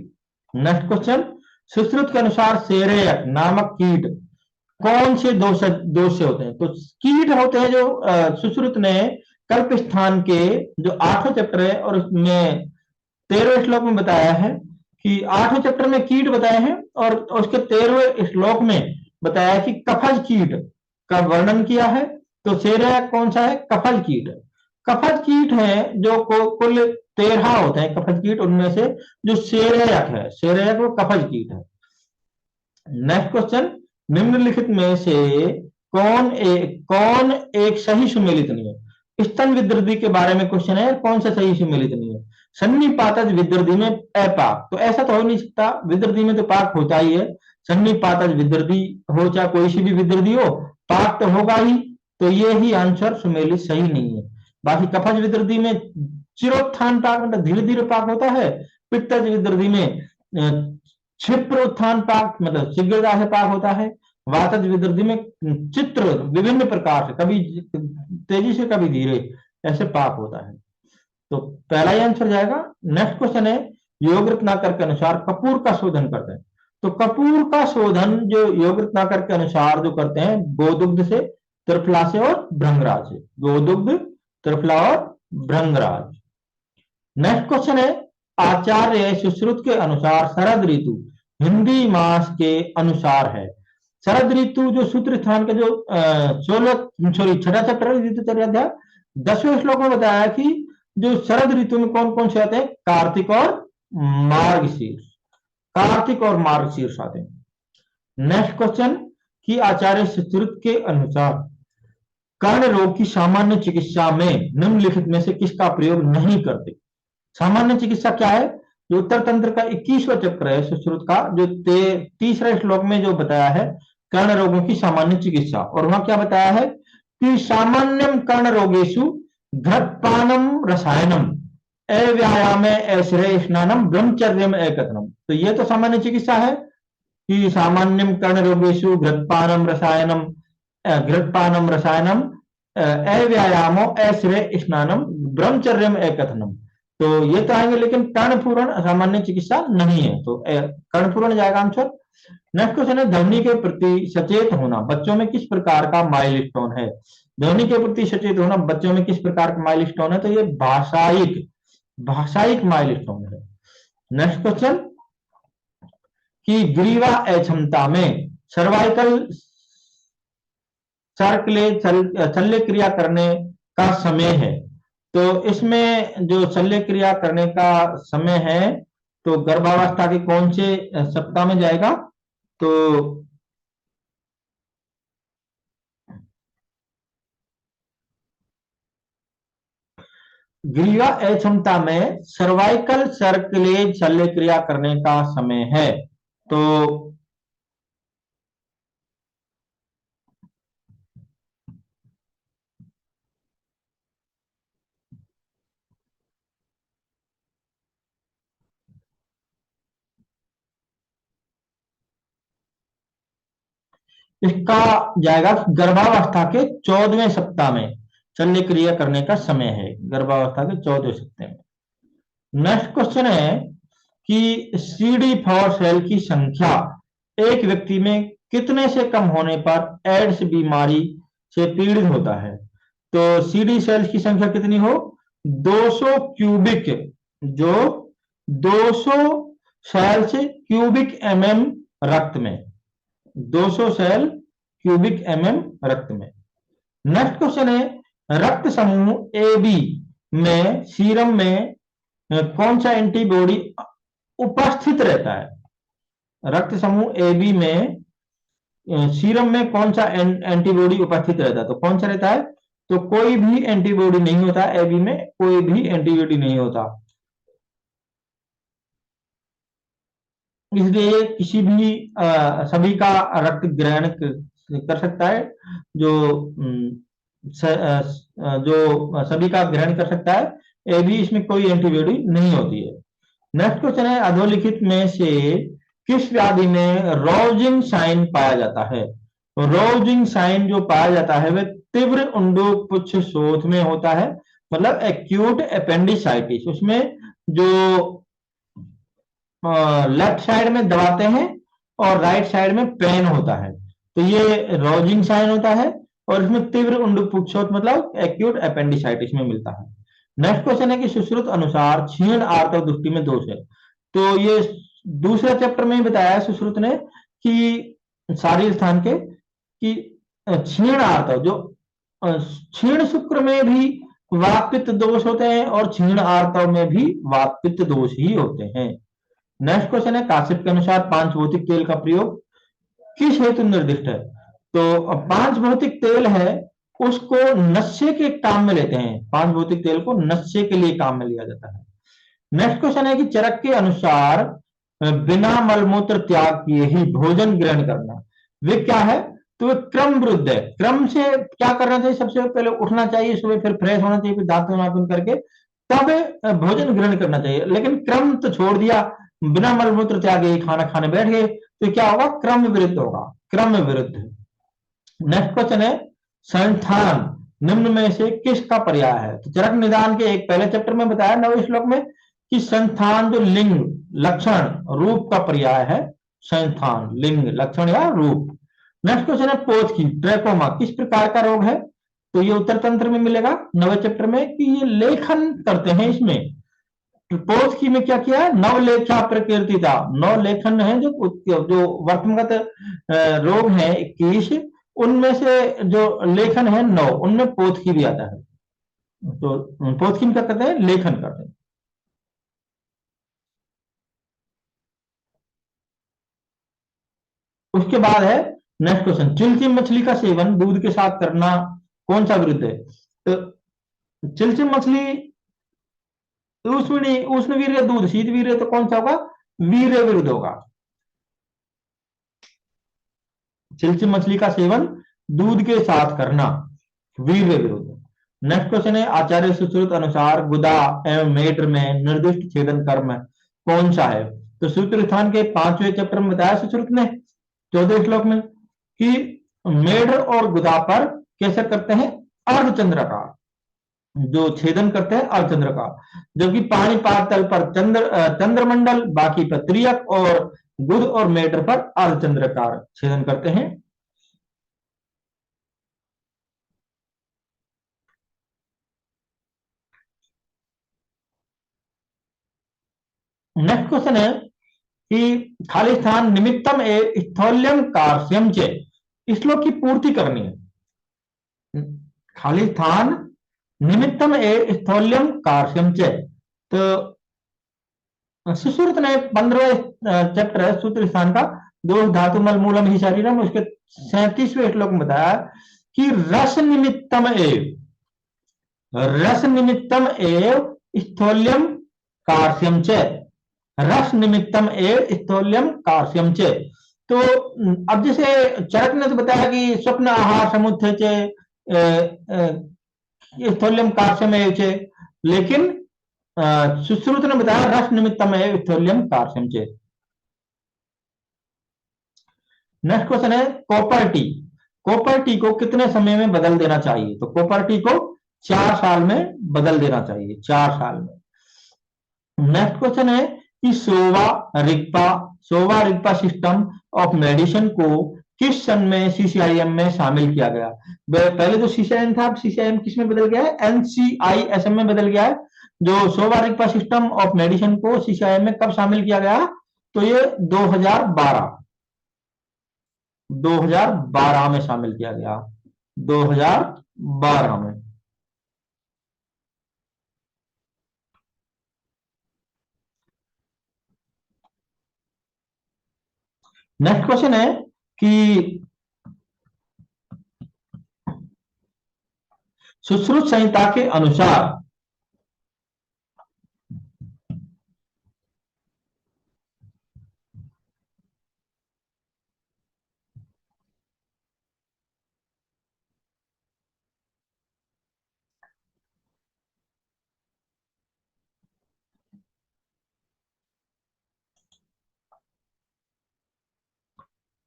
नेक्स्ट क्वेश्चन, सुश्रुत के अनुसार सेरेयक नामक कीट कौन से दोष से होते हैं? तो कीट होते हैं जो सुश्रुत ने कल्प स्थान के जो 8वें चैप्टर है और उसमें 13वें श्लोक में बताया है कि 8वें चैप्टर में कीट बताए हैं और उसके 13वें श्लोक में बताया कि कफज कीट का वर्णन किया है। तो सेरेयक कौन सा है? कफज कीट। कफज कीट है जो कुल 13 होते हैं कफज कीट, उनमें से जो सेरेयक है, सेरेयक वो कफज कीट है। नेक्स्ट क्वेश्चन, निम्नलिखित में से कौन एक सही सुमेलित नहीं है? स्तन विद्रदी के बारे में क्वेश्चन है, कौन सा सही सुमेलित नहीं है? सन्निपातज विद्रदी में अपाक, तो ऐसा तो हो नहीं सकता, विद्रदी में तो पाक होता ही है। सन्निपातज विद्रदी हो चाहे कोई सी भी विद्रदी हो, पाक तो होगा ही, तो ये ही आंसर सुमेलित सही नहीं है। बाकी कफज विद्रदी में चिरोत्थान पाक मतलब धीरे धीरे पाक होता है, पित्तज विद्रदी में क्षिप्र उत्थान पाक मतलब शीघ्रता से पाक होता है, वातज विद्रदी में चित्र विभिन्न प्रकार से, कभी तेजी से कभी धीरे ऐसे पाक होता है। तो पहला ही आंसर जाएगा। नेक्स्ट क्वेश्चन है, योग रत्नाकर के अनुसार कपूर का शोधन करते हैं। तो कपूर का शोधन जो योग रत्नाकर के अनुसार जो करते हैं गोदुग्ध से, त्रिफला से और भृंगराज से। गोदुग्ध, त्रिफला और भृंगराज। नेक्स्ट क्वेश्चन है, आचार्य सुश्रुत के अनुसार शरद ऋतु हिंदी मास के अनुसार है। शरद ऋतु जो सूत्र स्थान का जो 6 चैप्टर ऋतुचर्या 10वें श्लोक में बताया कि जो शरद ऋतु में कौन कौन से आते हैं? कार्तिक और मार्गशीर्ष, कार्तिक और मार्गशीर्ष आते हैं। नेक्स्ट क्वेश्चन कि आचार्य सुश्रुत के अनुसार कर्ण रोग की सामान्य चिकित्सा में निम्नलिखित में से किसका प्रयोग नहीं करते? सामान्य चिकित्सा क्या है? जो उत्तर तंत्र का 21वां चैप्टर है सुश्रुत का, जो 3रे श्लोक में जो बताया है कर्ण रोगों की सामान्य चिकित्सा, और वहां क्या बताया है कि सामान्यम कर्ण रोगेशु घृतपानम रसायनम अव्यायामे ऐश्वर्य स्नानम ब्रह्मचर्यम एकतनम। तो ये तो सामान्य चिकित्सा है कि सामान्यम कर्ण रोगेशु घृतपानम रसायनम अव्यायामो अश्रय स्नानम ब्रह्मचर्यम एकथनम। तो ये तो आएंगे, लेकिन कर्णपूरण सामान्य चिकित्सा नहीं है, तो कर्णपूरण जाएगा आंसर। नेक्स्ट क्वेश्चन है, ध्वनि के प्रति सचेत होना बच्चों में किस प्रकार का माइलस्टोन है? ध्वनि के प्रति सचेत होना बच्चों में किस प्रकार का माइलस्टोन है? तो ये भाषायिक भाषायिक माइलस्टोन है। नेक्स्ट क्वेश्चन, कि ग्रीवा अक्षमता में सर्वाइकल सर्कले शल्य क्रिया करने का समय है। तो इसमें जो शल्य क्रिया करने का समय है, तो गर्भावस्था के कौन से सप्ताह में जाएगा? तो ग्रीवा अक्षमता में सर्वाइकल सर्कलेज शल्य क्रिया करने का समय है। तो इसका जाएगा गर्भावस्था के 14वें सप्ताह में शल्य क्रिया करने का समय है, गर्भावस्था के 14वें सप्ताह में। नेक्स्ट क्वेश्चन है कि CD4 सेल की संख्या एक व्यक्ति में कितने से कम होने पर एड्स बीमारी से पीड़ित होता है? तो CD सेल्स की संख्या कितनी हो? 200 क्यूबिक, जो 200 सेल से क्यूबिक mm रक्त में, 200 सेल क्यूबिक mm रक्त में। नेक्स्ट क्वेश्चन है, रक्त समूह ए बी में सीरम में कौन सा एंटीबॉडी उपस्थित रहता है? रक्त समूह ए बी में सीरम में कौन सा एंटीबॉडी उपस्थित रहता है? तो कौन सा रहता है? तो कोई भी एंटीबॉडी नहीं होता, ए बी में कोई भी एंटीबॉडी नहीं होता। इसलिए किसी भी सभी का रक्त ग्रहण कर सकता है, जो जो सभी का ग्रहण कर सकता है, ए बी इसमें कोई एंटीबॉडी नहीं होती है। नेक्स्ट क्वेश्चन है, अधोलिखित में से किस व्याधि में रोजिंग साइन पाया जाता है? तो रोजिंग साइन जो पाया जाता है वह तीव्र उंडुपुच्छ शोथ में होता है, मतलब एक्यूट अपेंडिसाइटिस। उसमें जो लेफ्ट साइड में दबाते हैं और राइट साइड में पेन होता है, तो ये रोजिंग साइन होता है, और इसमें तीव्र उंडुपुच्छ मतलब एक्यूट अपेंडिसाइटिस में मिलता है। नेक्स्ट क्वेश्चन है कि सुश्रुत अनुसार क्षीण आर्तव दृष्टि में दोष है। तो ये दूसरे चैप्टर में ही बताया है सुश्रुत ने कि शारीर स्थान के कि क्षीण आर्तव, जो क्षीण शुक्र में भी वातपित्त दोष होते हैं और क्षीण आर्तव में भी वातपित्त दोष ही होते हैं। नेक्स्ट क्वेश्चन है, काश्यप के अनुसार पांच भौतिक तेल का प्रयोग किस हेतु निर्दिष्ट है? तो पांच भौतिक तेल है उसको नशे के काम में लेते हैं, पांच भौतिक तेल को नशे के लिए काम में लिया जाता है। नेक्स्ट क्वेश्चन है कि चरक के अनुसार बिना मलमूत्र त्याग किए ही भोजन ग्रहण करना वे क्या है? तो वे क्रम विरुद्ध है। क्रम से क्या करना चाहिए? सबसे पहले उठना चाहिए सुबह, फिर फ्रेश होना चाहिए, फिर दांत नाखून करके तब भोजन ग्रहण करना चाहिए, लेकिन क्रम तो छोड़ दिया, बिना मलमूत्र त्यागे खाना खाने बैठ गए, तो क्या होगा? क्रम विरुद्ध होगा, क्रम विरुद्ध। नेक्स्ट क्वेश्चन है, संस्थान निम्न में से किसका पर्याय है? तो चरक निदान के एक पहले चैप्टर में बताया 9वें श्लोक में कि संस्थान जो लिंग लक्षण रूप का पर्याय है, संस्थान लिंग लक्षण या रूप। नेक्स्ट क्वेश्चन है, पोथ की ट्रैकोमा किस प्रकार का रोग है? तो ये उत्तर तंत्र में मिलेगा 9वें चैप्टर में कि ये लेखन करते हैं इसमें। पोथ की में क्या किया है? नवलेखा प्रकृति था, नव लेखन है जो वर्तमानगत रोग है 21, उनमें से जो लेखन है 9, उनमें पोथ की भी आता है। तो पोथ की में क्या करते हैं? लेखन करते हैं। उसके बाद है नेक्स्ट क्वेश्चन, चिलचिम मछली का सेवन दूध के साथ करना कौन सा विरुद्ध है? तो चिलचिम मछली उष्ण उष्ण वीर्य दूध, शीत वीर्य, तो कौन सा होगा? वीर्य विरुद्ध होगा। चिलचिम मछली का सेवन दूध के साथ करना वीर्य विरुद्ध। नेक्स्ट क्वेश्चन है, आचार्य सुश्रुत अनुसार गुदा एवं मेढ्र में निर्दिष्ट छेदन कर्म कौन सा है? तो सूत्रस्थान के 5वें चैप्टर में बताया सुश्रुत ने 14वें श्लोक में कि मेढ्र और गुदा पर कैसे करते हैं? अर्धचंद्राकार, जो छेदन करते हैं अर्धचंद्राकार, जबकि पानी पातल पर चंद्रमंडल, बाकी पर त्रियक और बुध और मेटर पर अर्धचंद्राकार छेदन करते हैं। नेक्स्ट क्वेश्चन है कि खाली स्थान निमित्तम ए स्थौल्यम कार्श्यम चे, इस श्लोक की पूर्ति करनी है। खाली स्थान निमित्तम ए स्थौल्यम कार्श्यम चे, तो सुश्रुत ने 15वें चैप्टर है सूत्र स्थान का, दो धातु मल मूलम ही शरीरम, उसके 37वें श्लोक में बताया कि रस निमित्तम एव स्थौल्यम कार्श्यम चे, रस निमित्तम एव स्थौल्यम कार्श्यम चे। तो अब जैसे चरक ने तो बताया कि स्वप्न आहार समुत्थे चे स्थौल्यम कार्श्यम एव चे, लेकिन सुश्रुत ने बताया रस निमित्तम एव स्थौल्यम कार्श्यम चे। नेक्स्ट क्वेश्चन है कॉपर टी, कॉपर टी को कितने समय में बदल देना चाहिए? तो कॉपर टी को 4 साल में बदल देना चाहिए, 4 साल में। नेक्स्ट क्वेश्चन है कि सोवा रिक्पा सिस्टम ऑफ मेडिसिन को किस सन में सीसीआईएम में शामिल किया गया? पहले जो सीसीआईएम था, अब सीसीआईएम किस में बदल गया है? एनसीआईएसएम में बदल गया है। जो सोवा रिक्पा सिस्टम ऑफ मेडिसिन को सीसीआईएम में कब शामिल किया गया? तो ये 2012 में शामिल किया गया, 2012 में। नेक्स्ट क्वेश्चन है कि सुश्रुत संहिता के अनुसार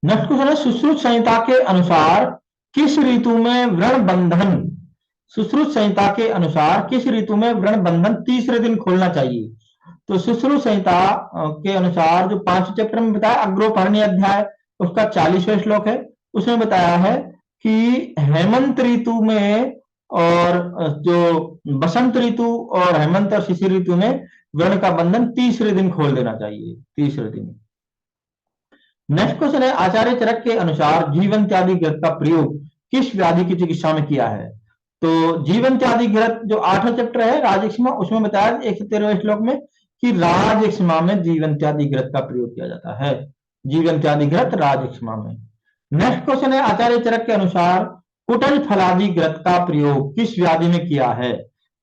नेक्स्ट क्वेश्चन है सुश्रुत संहिता के अनुसार किस ऋतु में व्रण बंधन, सुश्रुत संहिता के अनुसार किस ऋतु में व्रण बंधन तीसरे दिन खोलना चाहिए? तो सुश्रुत संहिता के अनुसार जो 5 चैप्टर में बताया, अग्रोपहरणी अध्याय उसका 40वां श्लोक है, उसमें बताया है कि हेमंत ऋतु में और जो बसंत ऋतु और हेमंत और शिशिर ऋतु में व्रण का बंधन तीसरे दिन खोल देना चाहिए, तीसरे दिन। नेक्स्ट क्वेश्चन है आचार्य चरक के अनुसार जीवन त्यादी घृत का प्रयोग किस व्याधि की चिकित्सा में किया है? तो जीवन त्यादी घृत जो 8वां चैप्टर है राजयक्ष्मा, उसमें बताया 113वें श्लोक में कि राजयक्ष्मा में जीवन त्यादी घृत का प्रयोग किया जाता है, जीवन त्यादी घृत राजयक्ष्मा में। नेक्स्ट क्वेश्चन है आचार्य चरक के अनुसार कुटज फलादि घृत का प्रयोग किस व्याधि में किया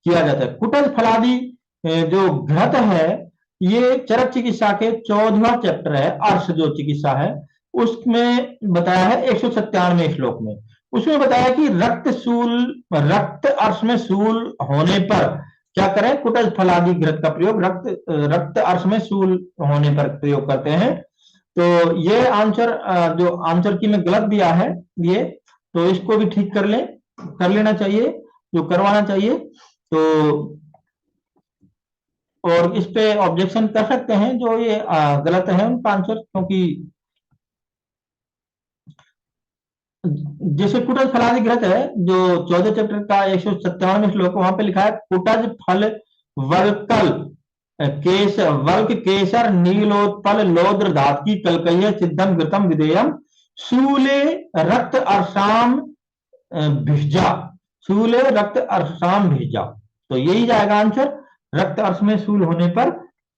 जाता है? कुटज फलादि जो घृत है ये चरक चिकित्सा के 14वां चैप्टर है, अर्श जो चिकित्सा है उसमें बताया है 197वें श्लोक में। उसमें बताया कि रक्त अर्श में सूल होने पर क्या करें? कुटज फलादि घृत का प्रयोग रक्त अर्श में सूल होने पर प्रयोग करते हैं। तो ये आंसर जो आंसर की में गलत दिया है ये, तो इसको भी ठीक कर लेना चाहिए, जो करवाना चाहिए। तो और इस पे ऑब्जेक्शन कर सकते हैं जो ये गलत है उनका आंसर, क्योंकि जैसे कुटज फलादि घृत है जो 14 चैप्टर का 157वां श्लोक, वहां पे लिखा है कुटज फल वर्कल वर्क केसर नीलोत्पल लोद्र धातकी कलकय सिद्धम घृतम विदेयम शूले रक्त अर्शाम भिजा, शूले रक्त अर्शाम भिजा। तो यही जाएगा आंसर, रक्त अर्श में शूल होने पर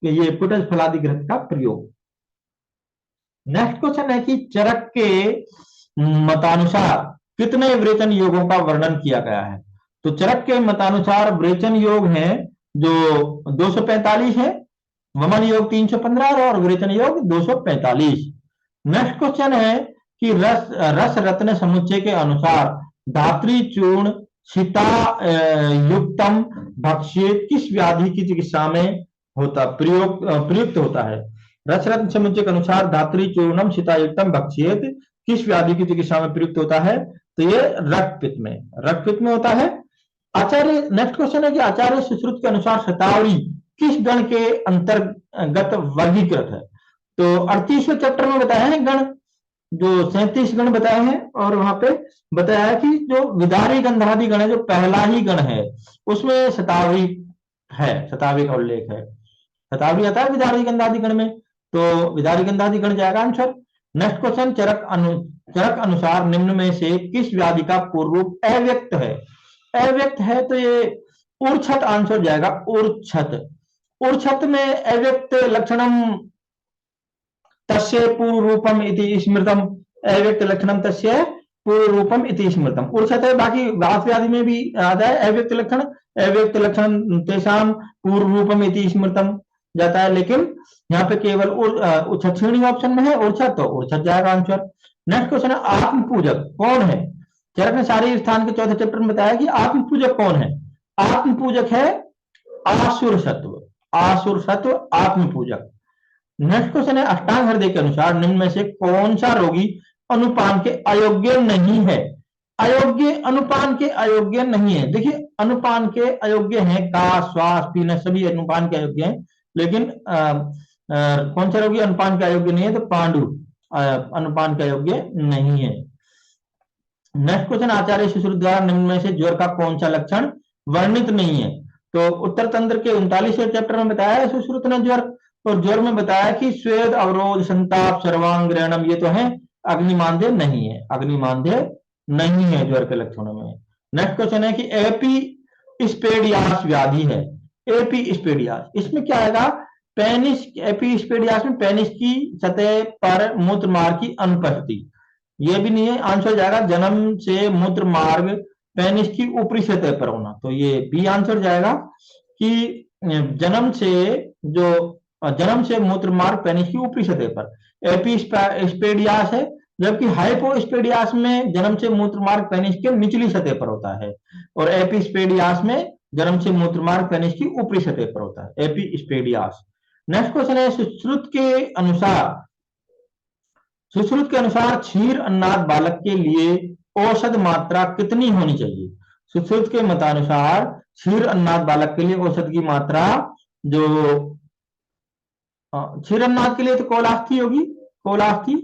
ये कुटज फलादि घृत का प्रयोग। नेक्स्ट क्वेश्चन है कि चरक के मतानुसार कितने विरेचन योगों का वर्णन किया गया है? तो चरक के मतानुसार विरेचन योग हैं जो 245 है, वमन योग 315 और विरेचन योग 245। नेक्स्ट क्वेश्चन है कि रस रत्न समुच्चय के अनुसार धात्री चूर्ण सीता युक्तम भक्षित किस व्याधि की चिकित्सा में प्रयुक्त होता है? रस रत्न समुच्चय के अनुसार धात्री चूर्णम सीता युक्तम भक्षित किस व्याधि की चिकित्सा में प्रयुक्त होता है? तो ये रक्त पित्त में होता है। आचार्य नेक्स्ट क्वेश्चन है कि आचार्य सुश्रुत के अनुसार शतावरी किस गण के अंतर्गत वर्गीकृत है? तो 38वें चैप्टर में बताया है गण, जो 37 गण बताए हैं, और वहां पे बताया है कि जो विदारी गंधादि गण है, जो पहला ही गण है, उसमें शतावरी है, शतावरी का उल्लेख है। शतावरी आता है विदारी गंधादि गण में, तो विदारी गंधादि गण जाएगा आंसर। नेक्स्ट क्वेश्चन, चरक अनुसार निम्न में से किस व्याधि का पूर्व रूप अव्यक्त है? अव्यक्त है तो ये ऊर्छत आंसर जाएगा, ऊर्छत। ऊर्छत में अव्यक्त लक्षणम तस्य पूर्व रूपम इति स्मृतम, अव्यक्त लक्षणम तस्य पूर्व रूपम इति स्मृतम, ऊर्छत है। बाकी वात व्याधि में भी आता है अव्यक्त लक्षण, अव्यक्त लक्षण तेषाम पूर्व रूपम इति स्मृतम जाता है, लेकिन यहाँ पे केवल उच्छत श्रेणी ऑप्शन में है ऊर्छत, तो ऊर्छत जाएगा आंसर। नेक्स्ट क्वेश्चन है, आत्म पूजक कौन है? चरक ने शारीर स्थान के चौथे चैप्टर में बताया कि आत्म पूजक कौन है? आत्म पूजक है आसुर सत्व, आसुर सत्व आत्म पूजक। नेक्स्ट क्वेश्चन है, अष्टांग हृदय के अनुसार निम्न में से कौन सा रोगी अनुपान के अयोग्य नहीं है? अयोग्य, अनुपान के अयोग्य नहीं है। देखिए अनुपान के अयोग्य हैं का, श्वास, पीना, सभी अनुपान के अयोग्य हैं, लेकिन कौन सा रोगी अनुपान के अयोग्य नहीं है? तो पांडु अनुपान के अयोग्य नहीं है। नेक्स्ट क्वेश्चन, आचार्य सुश्रुत द्वारा निम्न में से ज्वर का कौन सा लक्षण वर्णित नहीं है? तो उत्तर तंत्र के 39वें चैप्टर में बताया है सुश्रुत ने ज्वर, और ज्वर में बताया कि स्वेद, अवरोध, संताप, सर्वांग ग्रहणम, ये तो है, अग्निमांद्य नहीं है, अग्निमांद्य नहीं है ज्वर के लक्षणों में। नेक्स्ट क्वेश्चन है कि एपीस्पेडियास व्याधि है, एपीस्पेडियास, इसमें क्या आएगा? पेनिस, एपीस्पेडियास में पेनिस की सतह पर मूत्र मार्ग की अनुपस्थिति, ये भी नहीं है, आंसर जाएगा जन्म से मूत्र मार्ग पेनिस की ऊपरी सतह पर होना, तो ये बी आंसर जाएगा कि जन्म से मूत्र मार्ग पेनिस की ऊपरी सतह पर एपीस्पेडियास है, जबकि हाइपोस्पेडियास में जन्म से मूत्र मार्ग पेनिस के निचली सतह पर होता है, और एपीस्पेडियास में जन्म से मूत्र मार्ग पेनिस की ऊपरी सतह पर होता है, एपीस्पेडियास। नेक्स्ट क्वेश्चन है, सुश्रुत के अनुसार क्षीर अन्नाद बालक के लिए औसत मात्रा कितनी होनी चाहिए? सुश्रुत के मतानुसार क्षीर अन्नाद बालक के लिए औसत की मात्रा, जो क्षीर अन्नाद के लिए तो कोलास्थी होगी, कोलास्थी,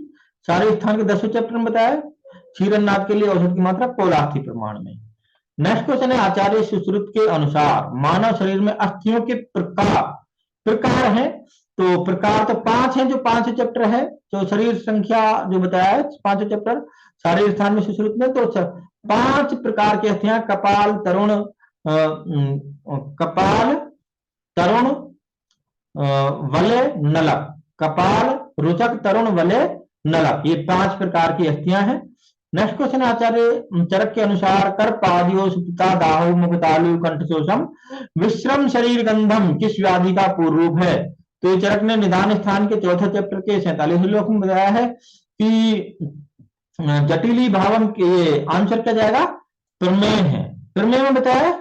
शारीरिक स्थान के 10वें चैप्टर में बताया क्षीर अन्नाद के लिए औसत की मात्रा कोलास्थी प्रमाण में। नेक्स्ट क्वेश्चन है, आचार्य सुश्रुत के अनुसार मानव शरीर में अस्थियों के प्रकार हैं, तो प्रकार तो 5 हैं, जो 5वें चैप्टर है, तो शरीर संख्या जो बताया है 5वें चैप्टर शारीर स्थान में सुश्रुत में, तो 5 प्रकार की अस्थियां, कपाल, तरुण, वलय, नलक, कपाल, रुचक, तरुण, वलय, नलक, ये 5 प्रकार की अस्थियां हैं। नेक्स्ट क्वेश्चन, आचार्य चरक के अनुसार कर्पादियो, सुप्ता, दाहु, मुखतालु, कंठशोषम, विश्रम शरीर गंधम किस व्याधि का पूर्व रूप है? तो चरक ने निदान स्थान के चौथे चैप्टर के 47वें श्लोक में बताया है कि जटिली भावम के आंसर क्या जाएगा? प्रमेय है। प्रमेय में बताया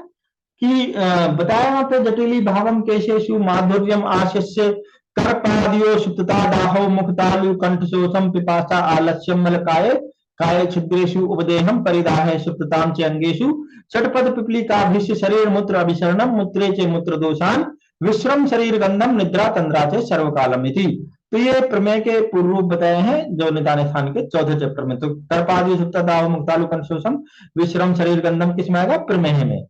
वहां पे जटिली भावम केशेषु माधुर्यम आशस्य कर्पादियो सुप्तता दाहो मुखतालु कंठशोषम पिपासा आलस्यम मलकाय काय छिद्रेषु उपदेहम परिदाहे सुप्तताम च अंगेषु षटपद पिपलिकाभिश्य शरीर मूत्र अभिसरणम मूत्रे च मूत्र दोषान विश्रम शरीर गंधम निद्रा तंद्रा च सर्वकालम इति। तो ये प्रमेय के पूर्व रूप बताए हैं जो निदान स्थान के चौथे चैप्टर में। तो कर्पादि सुप्तता दाहो मुक्तालु कंठशोषम विश्रम शरीर गंधम किसमें आएगा? प्रमेय में।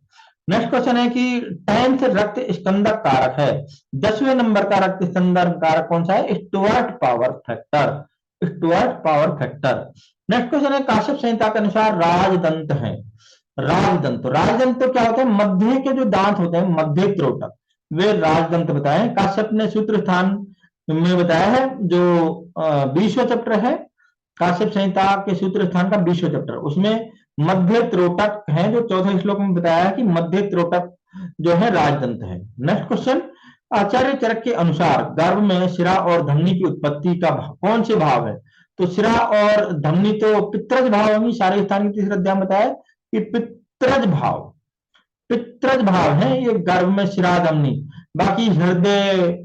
नेक्स्ट क्वेश्चन है कि 10th रक्त स्कंदक कारक है, 10वें नंबर का रक्त स्कंदक कारक कौन सा है? Stuart power factor, Stuart power factor. Next question है, काश्यप संहिता के अनुसार राजदंत है, राजदंत, राजदंत तो क्या होते हैं? मध्य के जो दांत होते हैं, मध्य त्रोटक, वे राजदंत बताए। काश्यप ने सूत्र स्थान में बताया है, जो 20वां चैप्टर है काश्यप संहिता के सूत्र स्थान का 20वां चैप्टर, उसमें मध्य त्रोटक है, जो 4थे श्लोक में बताया है कि मध्य त्रोटक जो है राजदंत है। नेक्स्ट क्वेश्चन, आचार्य चरक के अनुसार गर्भ में शिरा और धमनी की उत्पत्ति का कौन से भाव है? तो शिरा और धमनी तो पित्रज भाव होगी, शारीरिक स्थान के 3रे अध्याय में बताया कि पित्रज भाव है ये गर्भ में शिरा धमनी। बाकी हृदय,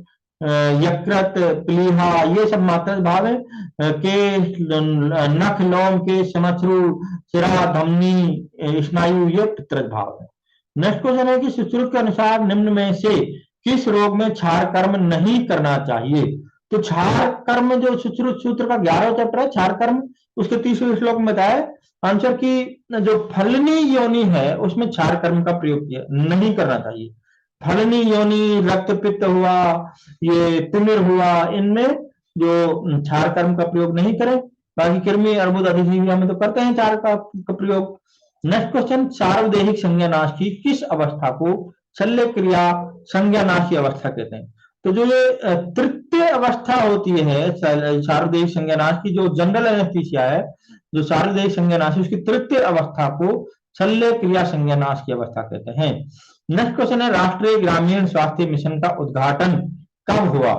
यकृत, प्लीहा, ये सब मात्रज भाव है, के नख, लोम के, समश्रु, सिरा, धमनी, स्नायु, ये पितरज भाव है। नेक्स्ट क्वेश्चन है कि सुश्रुत के अनुसार निम्न में से किस रोग में क्षार कर्म नहीं करना चाहिए? तो क्षार कर्म जो सुश्रुत सूत्र का 11वां चैप्टर है क्षार कर्म, उसके 30वें श्लोक में बताया आंसर की जो फलनी योनि है उसमें क्षार कर्म का प्रयोग किया नहीं करना चाहिए। फलनी योनि, रक्त पित्त हुआ, ये तिमिर हुआ, इनमें जो क्षार कर्म का प्रयोग नहीं करें। बाकी कृमि, अर्बुद, अधिजीविया में तो करते हैं क्षार का प्रयोग। नेक्स्ट क्वेश्चन, सार्वदेहिक संज्ञानाश की किस अवस्था को शल्य क्रिया संज्ञानाश की अवस्था कहते हैं? तो जो ये तृतीय अवस्था होती है सार्वदेहिक संज्ञानाश की, जो जनरल एनेस्थीसिया है, जो सार्वदेहिक संज्ञानाश है, उसकी तृतीय अवस्था को शल्य क्रिया संज्ञानाश की अवस्था कहते हैं। नेक्स्ट क्वेश्चन है, राष्ट्रीय ग्रामीण स्वास्थ्य मिशन का उद्घाटन कब हुआ?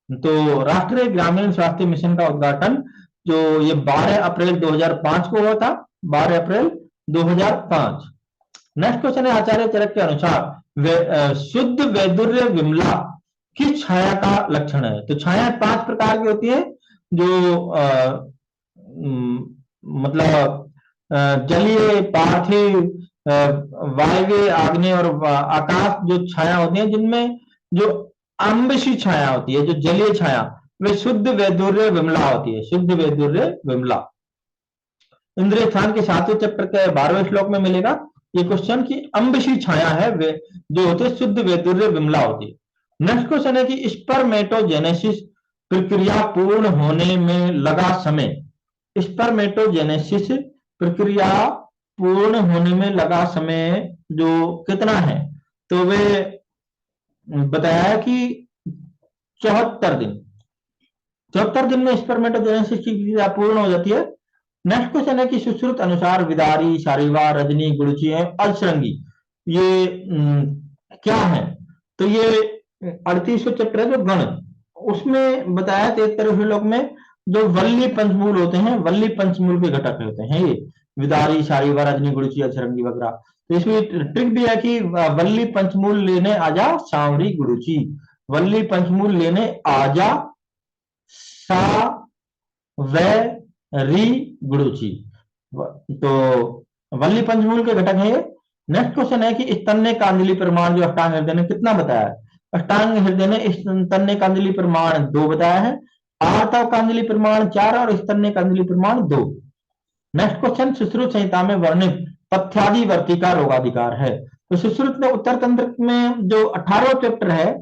तो राष्ट्रीय ग्रामीण स्वास्थ्य मिशन का उद्घाटन जो ये 12 अप्रैल 2005 को हुआ था, 12 अप्रैल 2005। नेक्स्ट क्वेश्चन है, आचार्य चरक के अनुसार शुद्ध वैदुर्य विमला किस छाया का लक्षण है? तो छाया 5 प्रकार की होती है, जो मतलब जलीय, पार्थिव, वायव्य, आग्नेय और आकाश जो छाया होती है, जिनमें जो अम्बशी छाया होती है, जो जलीय छाया, वे शुद्ध वैदुर्य विमला होती है, शुद्ध वैदुर्य विमला। इंद्रिय स्थान के 7वें चैप्टर के 12वें श्लोक में मिलेगा ये क्वेश्चन की अम्बशी छाया है वे जो होते हैं शुद्ध वैदुर्य विमला होती है। नेक्स्ट क्वेश्चन है कि स्पर्मेटोजेनेसिस प्रक्रिया पूर्ण होने में लगा समय, स्पर्मेटोजेनेसिस प्रक्रिया पूर्ण होने में लगा समय जो कितना है? तो वे बताया कि 74 दिन, 74 दिन में स्पर्मेटोजेनेसिस की क्रिया पूर्ण हो जाती है। नेक्स्ट क्वेश्चन है कि सुश्रुत अनुसार विदारी, शारीवा, रजनी, गुरुचि है अल्सरंगी ये क्या है? तो ये 38वें चैप्टर है जो गण, उसमें बताया 73वें श्लोक में जो वल्ली पंचमूल होते हैं, वल्ली पंचमूल के घटक होते हैं ये विदारी, शारीवा, रजनी, गुरुचि, अल्सरंगी वगैरह। तो इसमें ट्रिक भी है कि वल्ली पंचमूल लेने आजा सांवरी गुरुचि, वल्ली पंचमूल लेने आजा सा वे री गुरुचि, तो वल्ली पंचमूल के घटक है ये। नेक्स्ट क्वेश्चन है कि स्तन्य कांजलि प्रमाण जो अष्टांग हृदय ने कितना बताया है? अष्टांग हृदय ने स्तन्य कांजलि प्रमाण 2 बताया है, आर्तव कांजलि प्रमाण 4 और स्तन्य कांजलि प्रमाण 2। नेक्स्ट क्वेश्चन, सुश्रुत संहिता में वर्णित पथ्यादिवर्ती का रोगाधिकार है। तो सुश्रुत में उत्तर तंत्र में जो 18वां चैप्टर है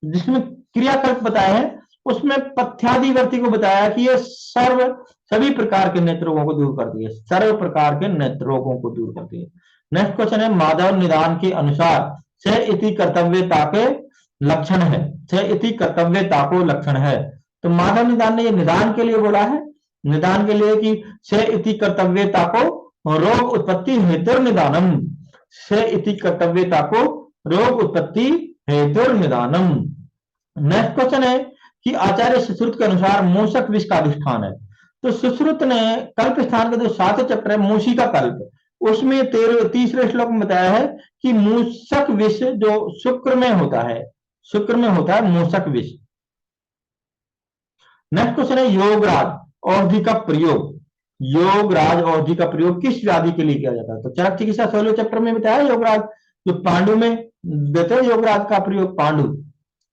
जिसमें क्रियाकल्प बताए हैं, उसमें पथ्यादिवर्ती को बताया कि ये सभी प्रकार के नेत्र रोगों को दूर करती है, सर्व प्रकार के नेत्र रोगों को दूर करती है। नेक्स्ट क्वेश्चन है, माधव निदान के अनुसार से इति कर्तव्यता के लक्षण है, से इति कर्तव्यता को लक्षण है। तो माधव निदान ने ये निदान के लिए बोला है, निदान के लिए कि से इति कर्तव्यता को रोग उत्पत्ति हेतु निदानम, से इति कर्तव्यता को रोग उत्पत्ति हेतु निदानम। नेक्स्ट क्वेश्चन है कि आचार्य सुश्रुत के अनुसार मूषक विष का अधिष्ठान है। तो सुश्रुत ने कल्प स्थान का जो 7वां चैप्टर है मूषी का कल्प, उसमें 3रे श्लोक में बताया है कि मूषक विष जो शुक्र में होता है, शुक्र में होता है मूषक विष। नेक्स्ट क्वेश्चन है, योगराज औषधि का प्रयोग, योगराज औषधि का प्रयोग किस व्याधि के लिए किया जाता है? तो चरक चिकित्सा 16वें चैप्टर में बताया योगराज जो पांडु में देते हैं, योगराज का प्रयोग पांडु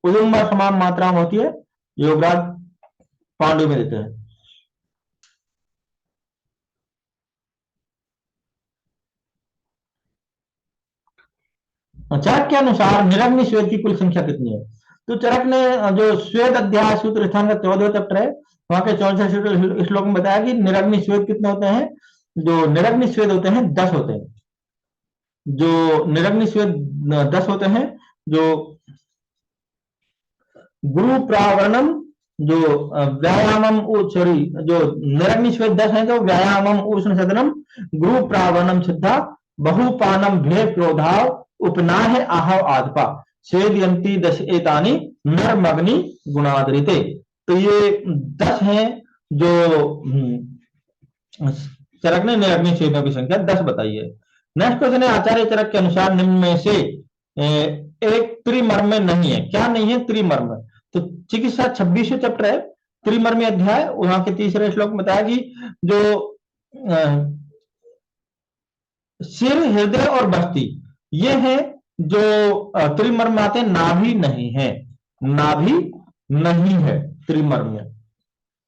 उदुम्बर समान मात्रा में होती है, योगराज पांडु में देते हैं। चरक के अनुसार निरग्नि स्वेद की कुल संख्या कितनी है? तो चरक ने जो स्वेद अध्याय सूत्र स्थान का 14वां चैप्टर है वहां के 64 श्लोक में बताया कि निरग्नि स्वेद कितने होते हैं? जो निरग्नि स्वेद होते हैं 10 होते हैं, जो निरग्नि स्वेद 10 होते हैं। जो गुरु प्रावरणम जो व्यायामम सॉरी जो निरग्नि स्वेद 10 है तो व्यायामम उष्ण सदनम गुरु प्रावरणम सिद्धा बहुपानम भे क्रोधाव उपनाह आहव आदपा सेदयंती दश एतानी नरमग्नि गुणादरिते। तो ये 10 हैं जो चरक ने निरग्नि स्वेदों की संख्या 10 बताई है। नेक्स्ट क्वेश्चन है, आचार्य चरक के अनुसार निम्न में से एक त्रिमर्म नहीं है, क्या नहीं है? त्रिमर्म। तो चिकित्सा 26वें चैप्टर है, त्रिमर्मी अध्याय, वहां के तीसरे श्लोक में बताया कि जो सिर, हृदय और बस्ती, ये है जो त्रिमर्म आते हैं, नाभि नहीं है, नाभि नहीं है त्रिमर्म में।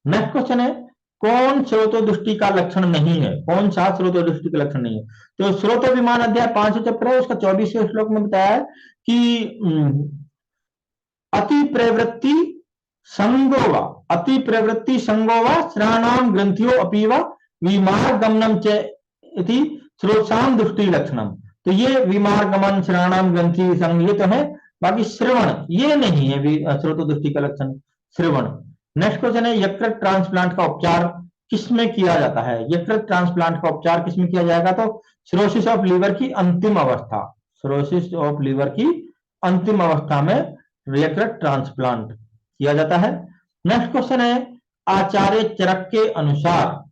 नेक्स्ट क्वेश्चन है, कौन स्रोतो दृष्टि का लक्षण नहीं है, कौन सा स्रोतो दृष्टि का लक्षण नहीं है? तो स्रोतो विमान अध्याय 5 चैप्टर है, उसका 24वें श्लोक में बताया है कि अति प्रवृत्ति संगोवा, अति प्रवृत्ति संगोवा श्राणाम ग्रंथियो अपीवा विमार गमनम च इति श्रोत्साम दृष्टि लक्षणम। तो ये विमार गमन, श्राणाम ग्रंथि संग, ये तो है, बाकी श्रवण ये नहीं है स्रोतो दृष्टि का लक्षण, श्रवण। नेक्स्ट क्वेश्चन है, यकृत ट्रांसप्लांट का उपचार किसमें किया जाता है? यकृत ट्रांसप्लांट का उपचार किसमें किया जाएगा? तो सिरोसिस ऑफ लीवर की अंतिम अवस्था, सिरोसिस ऑफ लीवर की अंतिम अवस्था में यकृत ट्रांसप्लांट किया जाता है। नेक्स्ट क्वेश्चन है, आचार्य चरक के अनुसार,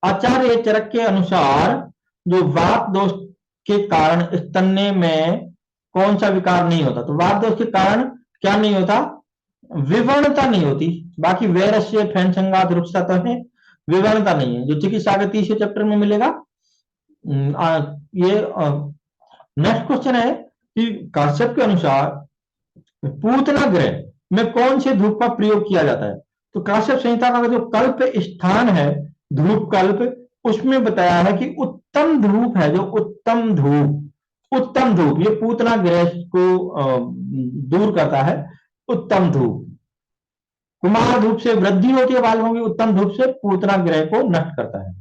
आचार्य चरक के अनुसार जो वात दोष के कारण स्तन्य में कौन सा विकार नहीं होता? तो वात दोष के कारण क्या नहीं होता? विवर्णता नहीं होती। बाकी वैरस्य, फैनसंघात, रुक्षता तो है, विवर्णता नहीं है, जो चिकित्सा के 30वें चैप्टर में मिलेगा। ये नेक्स्ट क्वेश्चन है कि काश्यप के अनुसार पूतना ग्रह में कौन से धूप का प्रयोग किया जाता है? तो काश्यप संहिता का जो कल्प स्थान है, धूप कल्प, उसमें बताया है कि उत्तम धूप है, जो उत्तम धूप, उत्तम धूप ये पूतना ग्रह को दूर करता है, उत्तम धूप। कुमार धूप से वृद्धि होती है बालों की, उत्तम धूप से पूतना ग्रह को नष्ट करता है।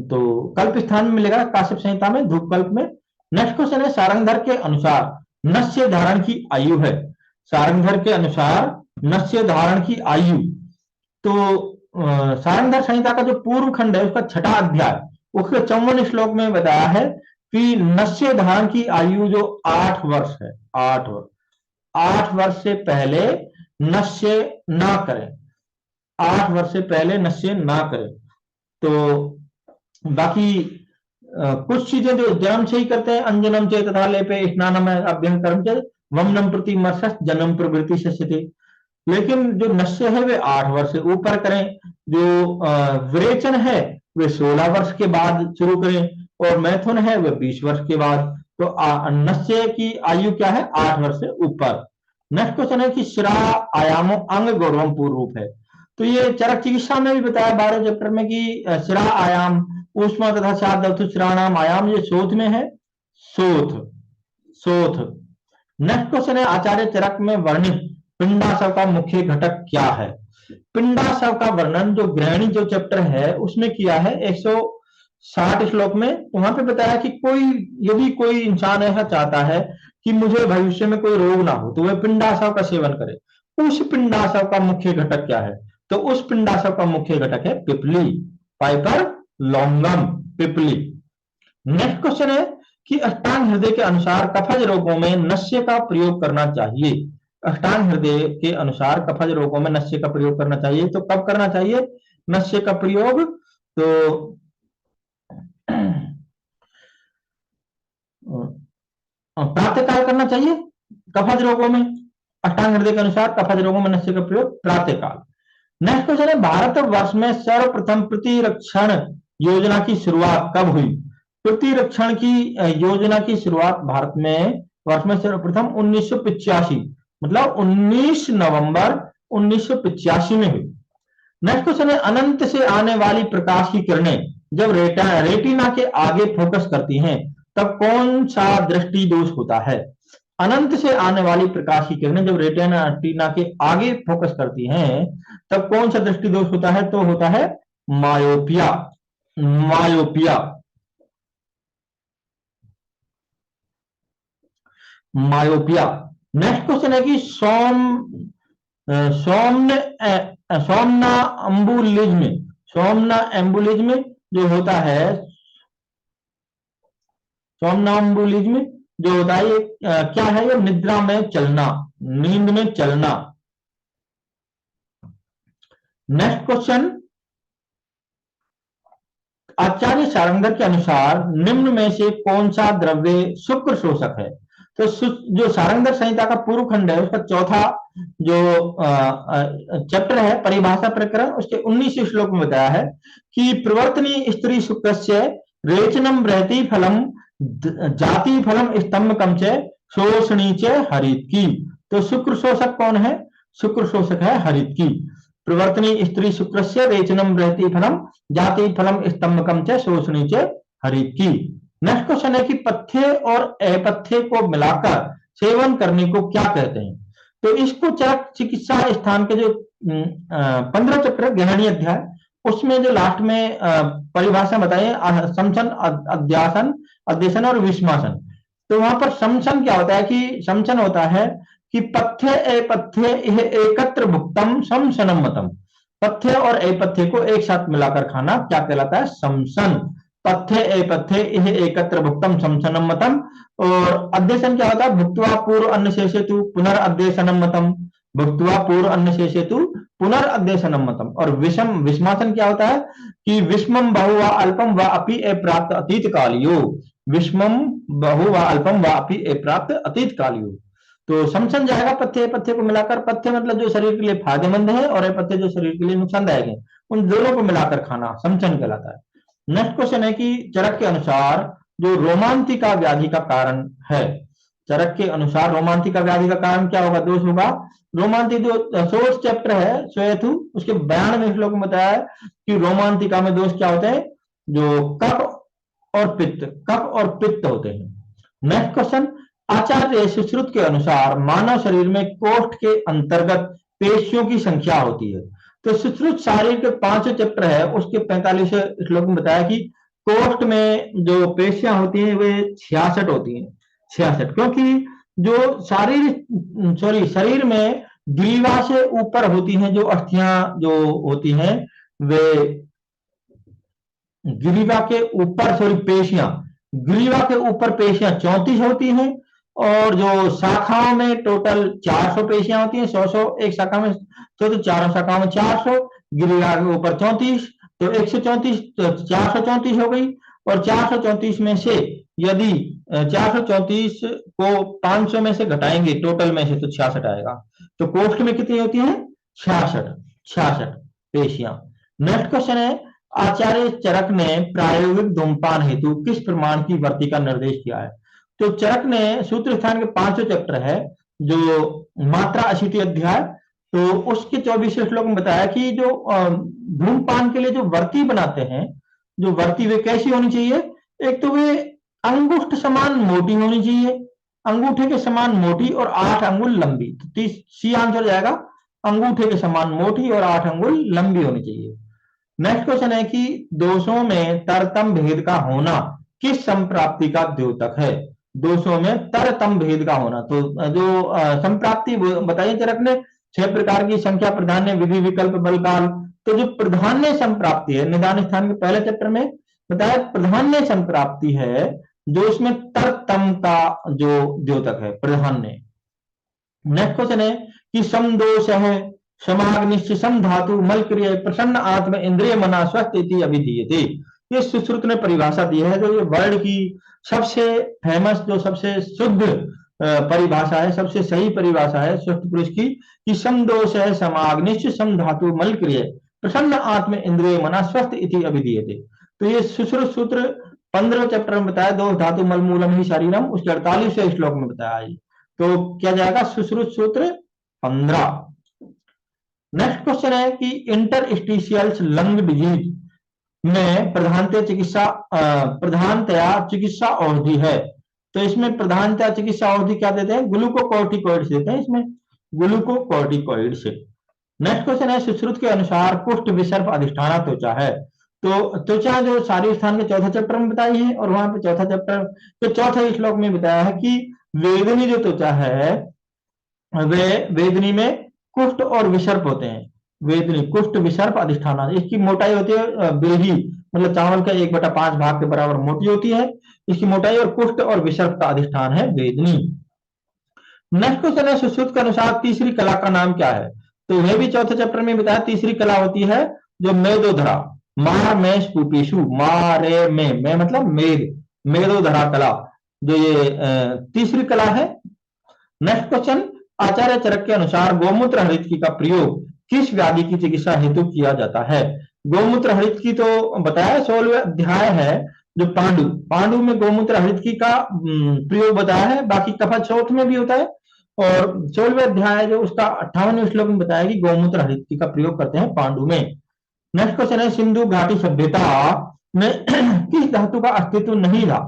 तो कल्प स्थान में मिलेगा काश्यप संहिता में, धूप कल्प में। नेक्स्ट क्वेश्चन है, सारंगधर के अनुसार नस्य धारण की आयु है, सारंगधर के अनुसार नस्य धारण की आयु, तो सारंगधर संहिता का जो पूर्व खंड है उसका 6ठा अध्याय, उसके 54 श्लोक में बताया है कि नस्य धारण की आयु जो 8 वर्ष है, 8 वर्ष, 8 वर्ष से पहले नस्य ना करें, 8 वर्ष से पहले नस्य ना करें। तो बाकी कुछ चीजें जो जन्म से ही करते हैं, अंजनम से तथा लेपे स्नानम अभ्यंग कर्म से वमनम प्रति मर्षस जन्म प्रवृत्ति शस्यते, लेकिन जो नश्य है वे 8 वर्ष से ऊपर करें, जो विरेचन है वे 16 वर्ष के बाद शुरू करें, और मैथुन है वे 20 वर्ष के बाद। तो नश्य की आयु क्या है? 8 वर्ष से ऊपर। नेक्स्ट क्वेश्चन है कि शिरा आयामों अंग गौरवम पूर्व रूप है, तो ये चरक चिकित्सा में भी बताया 12 चैप्टर में कि शिरा आयाम ऊष्मा तथा शाद श्राणाम आयाम, ये शोथ में है, शोथ, शोथ। नेक्स्ट क्वेश्चन है, आचार्य चरक में वर्णित पिंडाशव का मुख्य घटक क्या है? पिंडाशव का वर्णन जो गृहिणी जो चैप्टर है उसमें किया है 160 श्लोक में। वहां पे बताया कि यदि कोई इंसान ऐसा चाहता है कि मुझे भविष्य में कोई रोग ना हो तो वह पिंडाशव का सेवन करे। उस पिंडाशव का मुख्य घटक क्या है? तो उस पिंडाशव का मुख्य घटक है पिपली, पाइपर लॉन्गम, पिपली। नेक्स्ट क्वेश्चन है कि अष्टांग हृदय के अनुसार कफज रोगों में नस्य का प्रयोग करना चाहिए। अष्टांग हृदय के अनुसार कफज रोगों में नस्य का प्रयोग करना चाहिए, तो कब करना चाहिए नस्य का प्रयोग? तो प्रातःकाल करना चाहिए कफज रोगों में, अष्टांग हृदय के अनुसार कफज रोगों में नस्य का प्रयोग प्रातःकाल। नेक्स्ट क्वेश्चन है, भारतवर्ष में सर्वप्रथम प्रतिरक्षण योजना की शुरुआत कब हुई? प्रतिरक्षण की योजना की शुरुआत भारत में वर्ष में सर्वप्रथम 1985, मतलब 19 नवंबर 1985 में हुई। नेक्स्ट क्वेश्चन है, अनंत से आने वाली प्रकाश की किरणें जब रेटिना के आगे फोकस करती हैं तब कौन सा दृष्टि दोष होता है? अनंत से आने वाली प्रकाश की किरणें जब रेटिना के आगे फोकस करती हैं तब कौन सा दृष्टि दोष होता है? तो होता है myopia, myopia, myopia. Next question है कि सोमना एम्बुलिज्म, सोमना एम्बुलिज्म जो होता है, सोमनाम्बुलिज्म जो होता है ये क्या है? ये निद्रा में चलना, नींद में चलना। नेक्स्ट क्वेश्चन, आचार्य सारंगधर के अनुसार निम्न में से कौन सा द्रव्य शुक्र शोषक है? तो जो सारंगधर संहिता का पूर्व खंड है उसका चौथा जो चैप्टर है परिभाषा प्रकरण, उसके 19 श्लोक में बताया है कि प्रवर्तनी स्त्री शुक्रस्य रेचनम रहती फलम जाति फलम स्तंभकम च शोषणी च हरित की। तो शुक्र शोषक कौन है? शुक्र शोषक है हरित की। प्रवर्तनी स्त्री शुक्रस्य रेचनम रहती फलम जाति फलम स्तंभकम च शोषणी च हरित की। नेक्स्ट क्वेश्चन है कि पथ्य और अपथ्य को मिलाकर सेवन करने को क्या कहते हैं? तो इसको चरक चिकित्सा स्थान के जो 15 चैप्टर गहनी अध्याय, उसमें जो लास्ट में परिभाषा बताई समसन, अध्यासन, अध्यसन और विस्मासन। तो वहां पर समसन क्या होता है कि समसन होता है कि पथ्य अपथ्य यह एकत्र भुक्तम समसनम मतम। पथ्य और अपथ्य को एक साथ मिलाकर खाना क्या कहलाता है? समसन। पथ्य अपथ्य यह एकत्र भुक्तम समसनम मतम। और अध्यसन क्या होता है? भुक्त्वा पूर्व अन्न शेषेतु पुनर्अध्यसनम मतम। भुक्त्वा पूर्व अन्न शेषेतु पुनर्अध्यसनम मतम। और विस्मासन क्या होता है कि विस्मम बहु व अल्पम व अपि अप्राप्त अतीत कालियो। विस्मम बहु व अल्पम व अपि अप्राप्त अतीत कालियो। तो समसन जाएगा पथ्य पथ्य को मिलाकर। पथ्य मतलब जो शरीर के लिए फायदेमंद है और पथ्य जो शरीर के लिए नुकसानदायक है, उन दोनों को मिलाकर खाना समसन कहलाता है। नेक्स्ट क्वेश्चन है कि चरक के अनुसार जो रोमांतिका व्याधि का कारण है, चरक के अनुसार रोमांतिका व्याधि का कारण क्या होगा? दोष होगा रोमांतिक। जो 16 चैप्टर है श्वेतु, उसके 92 श्लोक में बताया है कि रोमांतिका में दोष क्या होते हैं? जो कफ और पित्त, कफ और पित्त होते हैं। नेक्स्ट क्वेश्चन, आचार्य सुश्रुत के अनुसार मानव शरीर में कोष्ठ के अंतर्गत पेशियों की संख्या होती है। तो सुश्रुत शारीर के 5 चैप्टर है, उसके 45 श्लोक में बताया कि कोष्ठ में जो पेशियां होती हैं वे 66 होती हैं। 66, क्योंकि जो शरीर में ग्रीवा से ऊपर होती हैं जो अस्थियां जो होती हैं, वे ग्रीवा के ऊपर पेशियां, ग्रीवा के ऊपर पेशियां 34 होती हैं। और जो शाखाओं में टोटल 400 पेशियां होती हैं। 100 एक शाखा में, तो चारों शाखाओं में 400, ग्रीवा के ऊपर 34, तो 134, तो 434 हो गई। और 434 में से यदि 434 को 500 में से घटाएंगे टोटल में से, तो 66 आएगा। तो कोष्ठ में कितनी होती है? 66 पेशियां। नेक्स्ट क्वेश्चन है, आचार्य चरक ने प्रायोगिक धूमपान हेतु किस प्रमाण की वर्ती का निर्देश किया है? तो चरक ने सूत्र स्थान के 5 चैप्टर है, जो मात्रा 80 अध्याय, तो उसके 24 श्लोक में बताया कि जो धूमपान के लिए जो वर्ती बनाते हैं, जो वर्ती वे कैसी होनी चाहिए? एक तो वे अंगूष्ठ समान मोटी होनी चाहिए, अंगूठे के समान मोटी और 8 अंगुल लंबी। तो सी आंसर जाएगा, अंगूठे के समान मोटी और 8 अंगुल लंबी होनी चाहिए। नेक्स्ट क्वेश्चन है कि दोषों में तरतम भेद का होना किस संप्राप्ति का द्योतक है? दोषों में तरतम भेद का होना, तो जो संप्राप्ति बताइए चरक ने 6 प्रकार की संख्या, प्राधान्य, विधि, विकल्प, बल, काल। तो जो प्राधान्य संप्राप्ति है, निदान स्थान के पहले चैप्टर में बताया प्राधान्य संप्राप्ति है, जो इसमें तरतम का जो द्योतक है प्राधान्य। नेक्स्ट क्वेश्चन है कि समदोष है समाग्निश्च सम धातु मल क्रिय प्रसन्न आत्म इंद्रिय मना स्वस्थ इति अभिधीयते। ये सुश्रुत ने परिभाषा दी है, जो ये वर्ल्ड की सबसे फेमस, जो सबसे शुद्ध परिभाषा है, सबसे सही परिभाषा है स्वस्थ पुरुष की, कि समदोष है समाग्निश्च सम धातु मल क्रिय प्रसन्न आत्म इंद्रिय मना स्वस्थ इति अभिधीयते। तो ये सुश्रुत सूत्र 15 चैप्टर में बताया, दोष धातु मल मूलम ही शरीरम, उसके 48वें श्लोक में बताया है। तो क्या जाएगा? सुश्रुत सूत्र 15। नेक्स्ट क्वेश्चन है कि इंटरस्टिशियल लंग डिजीज में प्रधानतया चिकित्सा औषधि है। तो इसमें प्रधानतया चिकित्सा औषधि क्या देते हैं? ग्लूकोकॉर्टिकॉइड्स देते हैं, इसमें ग्लूकोकॉर्टिकॉइड्स। नेक्स्ट क्वेश्चन है, सुश्रुत के अनुसार कुष्ठ विसर्प अधिष्ठाना त्वचा है। तो त्वचा जो शारीर स्थान के 4थे चैप्टर में बताई है, और वहां पे 4था चैप्टर के 4थे श्लोक में बताया है कि वेदनी जो त्वचा है, वे वेदनी में कुष्ठ और विसर्प होते हैं। वेदनी, कुष्ठ, विसर्प, अधिष्ठाना। इसकी मोटाई होती है बेलही, मतलब चावल का 1/5 भाग के बराबर मोटी होती है इसकी मोटाई, और कुष्ठ और विसर्प का अधिष्ठान है वेदनी। नेक्स्ट क्वेश्चन है, सुश्रुत के अनुसार तीसरी कला का नाम क्या है? तो यह भी 4थे चैप्टर में बताया, तीसरी कला होती है जो मेदोधरा, मार में स्पूपेशु, मारे में मतलब मेद, मेदोधरा कला। जो ये तीसरी कला है। नेक्स्ट क्वेश्चन, आचार्य चरक के अनुसार गौमूत्र हरितकी का प्रयोग किस व्याधि की चिकित्सा हेतु किया जाता है? गौमूत्र हरितकी तो बताया 16वें अध्याय है जो पांडु, पांडु में गौमूत्र हरितकी का प्रयोग बताया है। बाकी कफाचौथ में भी होता है, और 16वें अध्याय जो उसका 58वें श्लोक में बताया कि गौमूत्र हरितकी का प्रयोग करते हैं पांडु में। नेक्स्ट क्वेश्चन है, सिंधु घाटी सभ्यता में किस धातु का अस्तित्व नहीं था?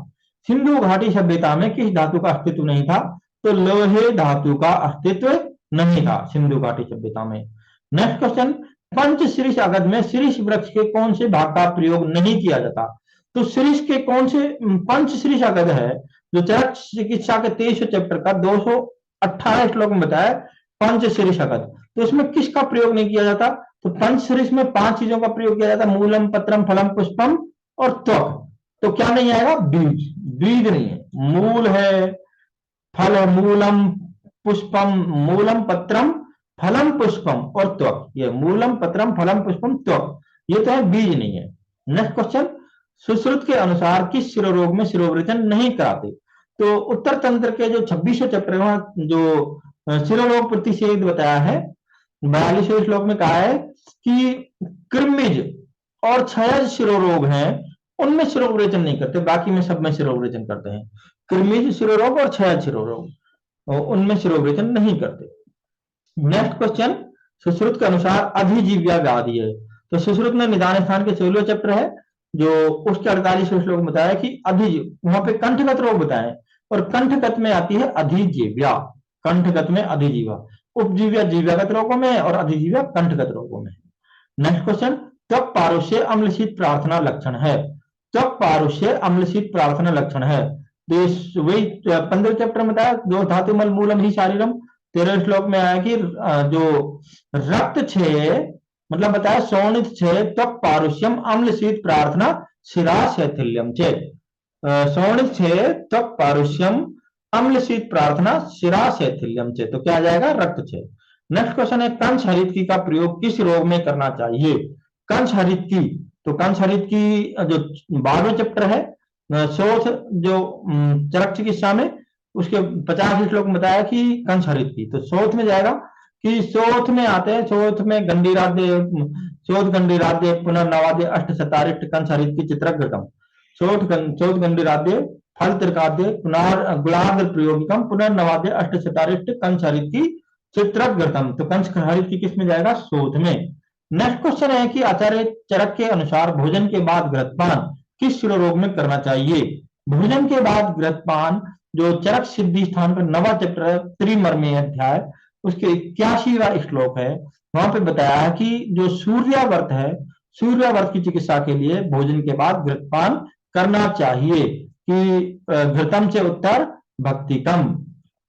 सिंधु घाटी सभ्यता में किस धातु का अस्तित्व नहीं था? तो लोहे धातु का अस्तित्व नहीं था सिंधु घाटी सभ्यता में। नेक्स्ट क्वेश्चन, पंच शीर्ष अगध में शीर्ष वृक्ष के कौन से भाग का प्रयोग नहीं किया जाता? तो शीर्ष के कौन से पंच शीर्ष अगध है जो चरक चिकित्सा के 23 चैप्टर का 218 श्लोक में बताया पंच शीर्ष अगध, तो इसमें किसका प्रयोग नहीं किया जाता? तो पंच शीर्ष में 5 चीजों का प्रयोग किया जाता, मूलम, पत्रम, फलम, पुष्पम और त्वक। तो क्या नहीं आएगा? बीज, बीज नहीं है। मूल है, फल है, मूलम पुष्पम, मूलम पत्रम फलम पुष्पम और त्वक, ये मूलम पत्रम फलम पुष्पम त्वक, ये तो है, बीज नहीं है। नेक्स्ट क्वेश्चन, सुश्रुत के अनुसार किस शिरोरोग में शिरोवृचन नहीं कराते? तो उत्तर तंत्र के जो 26वें चैप्टर में जो शिरोरोग प्रतिषेध बताया है, 42वें श्लोक में कहा है कि कृमिज और क्षयज शिरोरोग हैं उनमें शिरोवृचन नहीं करते, बाकी में सब में शिरोवृचन करते हैं। कृमिज शिरोरोग और क्षयज शिरोरोग उनमें शिरोवृचन नहीं करते। नेक्स्ट क्वेश्चन, सुश्रुत के अनुसार अधिजीव्या व्याधि है, तो सुश्रुत में निदान स्थान के 16वें चैप्टर है जो उसके 48वें श्लोक में बताया कि अधिजीव, वहां पे कंठगत रोग बताए, और कंठगत में आती है अधिजीव्या, कंठगत में अधिजीवा, उपजीव्या जीव्यागत रोगों में और अधिजीव्या कंठगत रोगों में। नेक्स्ट क्वेश्चन, त्वक पारुष्य अम्लशीत प्रार्थना लक्षण है, त्वक पारुष्य अम्लशीत प्रार्थना लक्षण है, तो वही 15 चैप्टर में बताया, दो धातु मल मूलम ही शारीरम, 13 श्लोक में आया कि जो रक्त क्षय मतलब बताया शोणित क्षय त्वक पारुष्यम अम्लशीत प्रार्थना शिरा शैथिल्यम चे, शोणित क्षय त्वक पारुष्यम अम्लशीत प्रार्थना शिरा शैथिल्यम चे, तो क्या आ जाएगा? रक्त क्षय। नेक्स्ट क्वेश्चन है, कंच हरितकी का प्रयोग किस रोग में करना चाहिए? कंच हरितकी, तो कंच हरितकी जो 12वें चैप्टर है शोथ जो चरक चिकित्सा में, उसके 50वें श्लोक में बताया कि कंच हरितकी, तो शोथ में जाएगा कि शोथ में आते हैं, शोथ में गंडीराद्य, शोध गंडीराद्य पुनर्नवाद्य अष्ट सतारिष्ट कंच हरितकी चित्रग्रतम, शोध गंडीराद्य फल त्रिकाद्य गुणार्ध प्रयोगिकम पुनर्नवाद्य अष्ट सतारिष्ट कंच हरितकी चित्रग्रतम, तो कंच हरितकी किस में जाएगा? शोध में। नेक्स्ट क्वेश्चन है कि आचार्य चरक के अनुसार भोजन के बाद घृतपान किस शिरोरोग में करना चाहिए? भोजन के बाद घृतपान जो चरक सिद्धि स्थान पर 9वां चैप्टर है, त्रिमर्मी अध्याय, उसके 81वां श्लोक है, वहां पे बताया है कि जो सूर्यावर्त है, सूर्यावर्त की चिकित्सा के लिए भोजन के बाद घृतपान करना चाहिए, कि घृतम से उत्तर भक्तिकम।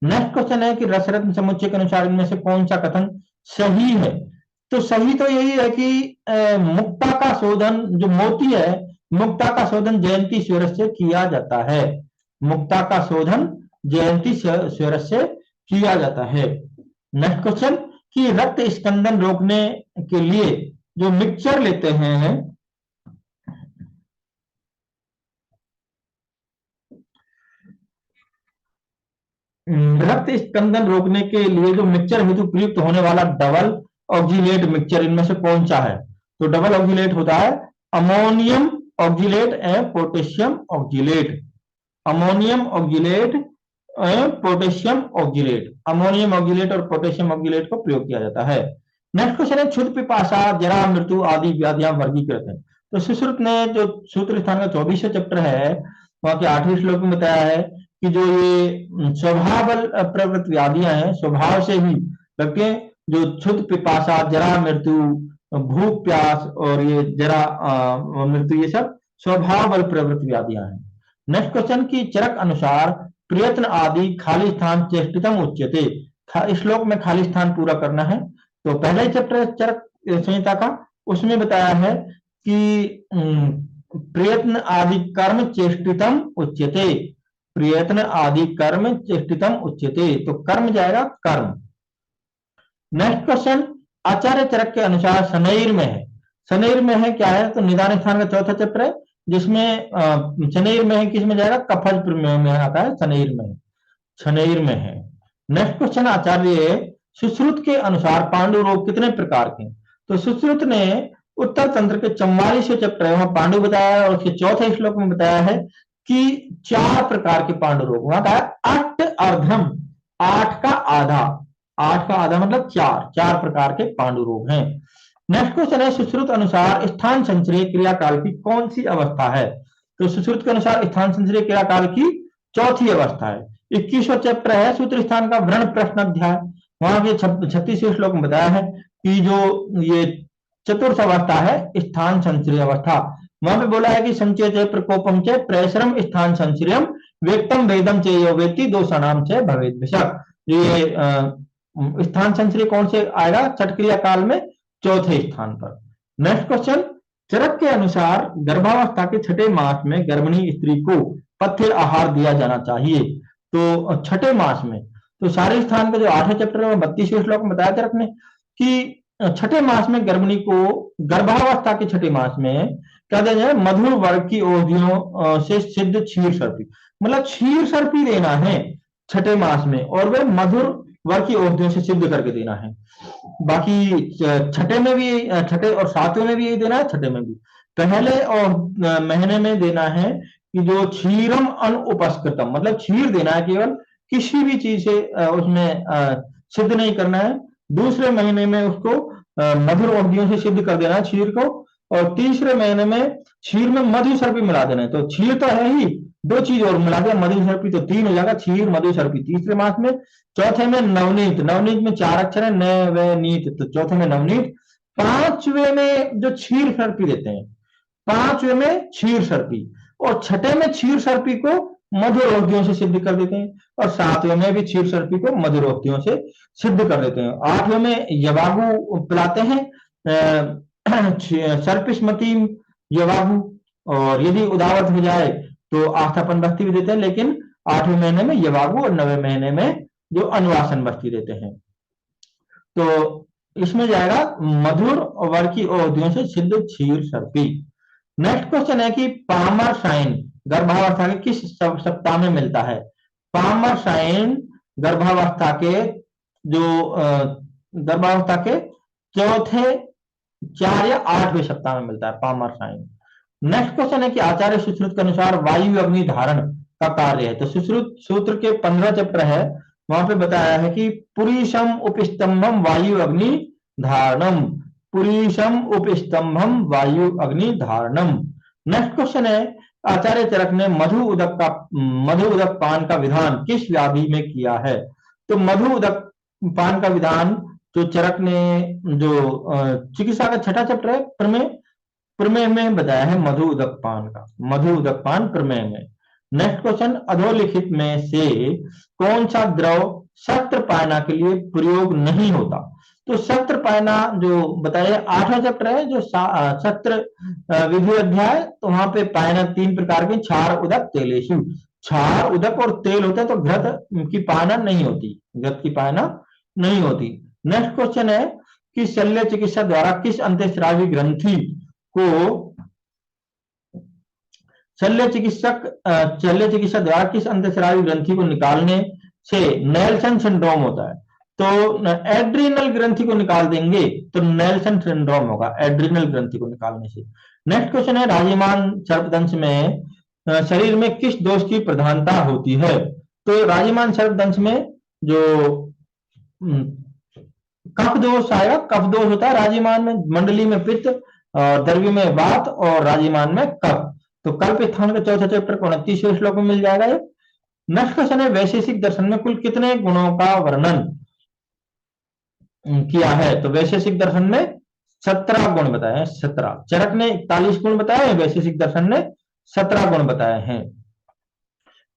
नेक्स्ट क्वेश्चन है कि रसरत्न समुच्चय के अनुसार इनमें से कौन सा कथन सही है? तो सही तो यही है कि मुक्ता का शोधन जो मोती है, मुक्ता का शोधन जयंती स्वरस से किया जाता है, मुक्ता का शोधन जयंती स्वरस से किया जाता है। नेक्स्ट क्वेश्चन कि रक्त स्कंदन रोकने के लिए जो मिक्सचर लेते हैं, रक्त स्कंदन रोकने के लिए जो मिक्सचर हेतु प्रयुक्त होने वाला डबल ऑक्जिलेट मिक्सचर इनमें से कौन सा है? तो डबल ऑक्जिलेट होता है ammonium oxalate and potassium oxalate, ammonium oxalate and potassium oxalate, ammonium oxalate और पोटेशियम ऑक्जिलेट को प्रयोग किया जाता है। नेक्स्ट क्वेश्चन है, क्षुध पिपासा जरा मृत्यु आदि व्याधियां वर्गीकृत है, तो सुश्रुत ने जो सूत्र स्थान का 24वां चैप्टर है वहां के 8वें श्लोक में बताया है कि जो ये स्वभाव प्रवृत्त व्याधियां हैं, स्वभाव से ही लगते हैं, जो क्षुध पिपासा जरा मृत्यु भूख प्यास और ये जरा मृत्यु, ये सब स्वभाव बल प्रवृत्त व्याधियां हैं। नेक्स्ट क्वेश्चन की चरक अनुसार प्रयत्न आदि खाली स्थान चेष्टितम उच्यते, इस श्लोक में खाली स्थान पूरा करना है। तो पहला ही चैप्टर चरक संहिता का, उसमें बताया है कि प्रयत्न आदि कर्म चेष्टितम उच्यते, प्रयत्न आदि कर्म चेष्टितम उच्यते, तो कर्म जाएगा कर्म। नेक्स्ट क्वेश्चन, आचार्य चरक के अनुसार शनैर में है, शनैर में है क्या है? तो निदान स्थान का 4था चैप्टर है, जिसमें छनेर में है, किस में जाएगा, कफज प्रमेय में आता है, छनेर में, छनेर में है। नेक्स्ट क्वेश्चन, आचार्य सुश्रुत के अनुसार पांडु रोग कितने प्रकार के? तो सुश्रुत ने उत्तर तंत्र के 44वें चैप्टर है, वहां पांडु बताया है, और उसके चौथे श्लोक में बताया है कि 4 प्रकार के पांडु रोग, वहां कहा अष्ट अर्धम, 8 का आधा, 8 का आधा मतलब 4 प्रकार के पांडु रोग हैं। नेक्स्ट क्वेश्चन है, सुश्रुत अनुसार स्थान संचय क्रियाकाल की कौन सी अवस्था है? तो सुश्रुत के अनुसार स्थान संचय क्रियाकाल की चौथी अवस्था है। 21वां चैप्टर है सूत्र स्थान का व्रण प्रश्न अध्याय, वहां के 36वें श्लोक में बताया है कि जो ये चतुर्थ अवस्था है स्थान संचय अवस्था, वहां पे बोला है कि संचय चे प्रकोपम चे प्रेशरम स्थान संचयम वेक्तम वेदम चे यो वेत्ति दोषाणाम चे भवेद विषक। ये स्थान संचय कौन से आएगा चटक्रिया काल में? चौथे स्थान पर। नेक्स्ट क्वेश्चन, चरक के अनुसार गर्भावस्था के 6ठे मास में गर्भिणी स्त्री को पथ्य आहार दिया जाना चाहिए। तो 6ठे मास में, तो सारे स्थान का जो 8वें चैप्टर में 32वें श्लोक में बताया चरक ने कि 6ठे मास में गर्भिणी को, गर्भावस्था के 6ठे मास में क्या देना है, मधुर वर्ग की औषधियों से सिद्ध क्षीर सर्पी, मतलब क्षीर सर्पी देना है 6ठे मास में, और वह मधुर वर्ग की औषधियों से सिद्ध करके देना है। बाकी 6ठे में भी, 6ठे और 7वें में भी यही देना है, 6ठे में भी। पहले और महीने में देना है कि जो क्षीरम अनुपस्कृतम, मतलब क्षीर देना है, केवल किसी भी चीज से उसमें सिद्ध नहीं करना है। दूसरे महीने में उसको मधुर औषधियों से सिद्ध कर देना है क्षीर को, और तीसरे महीने में क्षीर में मधु सर्पी मिला देना है। तो क्षीर तो है ही, 2 चीज और मिला दिया, मधु सर्पी, तो 3 हो जाएगा, क्षीर मधु सर्पी तीसरे मास में। चौथे में नवनीत, नवनीत में 4 अक्षर है, न व नीत, तो चौथे में नवनीत। 5वें में जो क्षीर सर्पी देते हैं, 5वें में क्षीर सर्पी, और 6ठे में क्षीर सर्पी को मधुर औषधियों से सिद्ध कर देते हैं, और 7वें में भी क्षीर सर्पी को मधुर औषधियों से सिद्ध कर देते हैं। 8वें में यवागु पिलाते हैं, सर्पिस्मती यवागु, और यदि उदावत हो जाए तो आस्थापन बस्ती भी देते हैं, लेकिन 8वें महीने में यवागु और 9वें महीने में जो अनुवासन बस्ती देते हैं। तो इसमें जाएगा मधुर वर्ग की औषधियों से सिद्ध क्षीर सर्पी। नेक्स्ट क्वेश्चन है कि पामर साइन गर्भावस्था के किस सप्ताह में मिलता है? पामर साइन गर्भावस्था के जो गर्भावस्था के चौथे, 4 या 8वें सप्ताह में मिलता है पामर साइन। नेक्स्ट क्वेश्चन है कि आचार्य सुश्रुत के अनुसार वायु अग्नि धारण का कार्य है। तो सुश्रुत सूत्र के 15 चैप्टर है, वहां पे बताया है कि पुरीशम उपस्तंभम वायु अग्नि धारणम, पुरीशम उपस्तंभम वायु अग्नि धारणम। नेक्स्ट क्वेश्चन है, आचार्य चरक ने मधु उदक पान का विधान किस व्याधि में किया है? तो मधु उदक पान का विधान जो चरक ने, जो चिकित्सा का 6ठा चैप्टर है प्रमेय, प्रमेय में बताया है मधु उदक पान का, मधु उदक पान प्रमेय में। नेक्स्ट क्वेश्चन, अधोलिखित में से कौन सा द्रव सत्र पायना के लिए प्रयोग नहीं होता? तो सत्र पायना जो बताया 8वां चैप्टर है, जो सत्र विधि अध्याय, तो वहां पे पायना 3 प्रकार के, क्षार उदक तेलेशु, क्षार उदक और तेल होता है, तो घृत की पायना नहीं होती, घृत की पायना नहीं होती। नेक्स्ट क्वेश्चन है कि शल्य चिकित्सा द्वारा किस अंतःस्रावी ग्रंथि को, शल्य चिकित्सा द्वारा किस अंतःस्रावी ग्रंथि को निकालने से नेल्सन सिंड्रोम होता है? तो एड्रिनल ग्रंथि को निकाल देंगे तो नेल्सन सिंड्रोम होगा, एड्रिनल ग्रंथि को निकालने से। नेक्स्ट क्वेश्चन है, राजमान सर्पदंश में शरीर में किस दोष की प्रधानता होती है? तो राजमान सर्पदंश में जो कफ दोष आएगा, कफ दोष होता है राजमान में, मंडली में पित्त, द्रव्य में वात, और राजमान में कफ। तो कल्प स्थान का 4था चैप्टर 29वें श्लोक में मिल जाएगा ये। नेक्स्ट क्वेश्चन है, वैशेषिक दर्शन में कुल कितने गुणों का वर्णन किया है? तो वैशेषिक दर्शन में 17 गुण बताए हैं, 17। चरक ने 41 गुण बताए हैं, वैशेषिक दर्शन ने 17 गुण बताए हैं।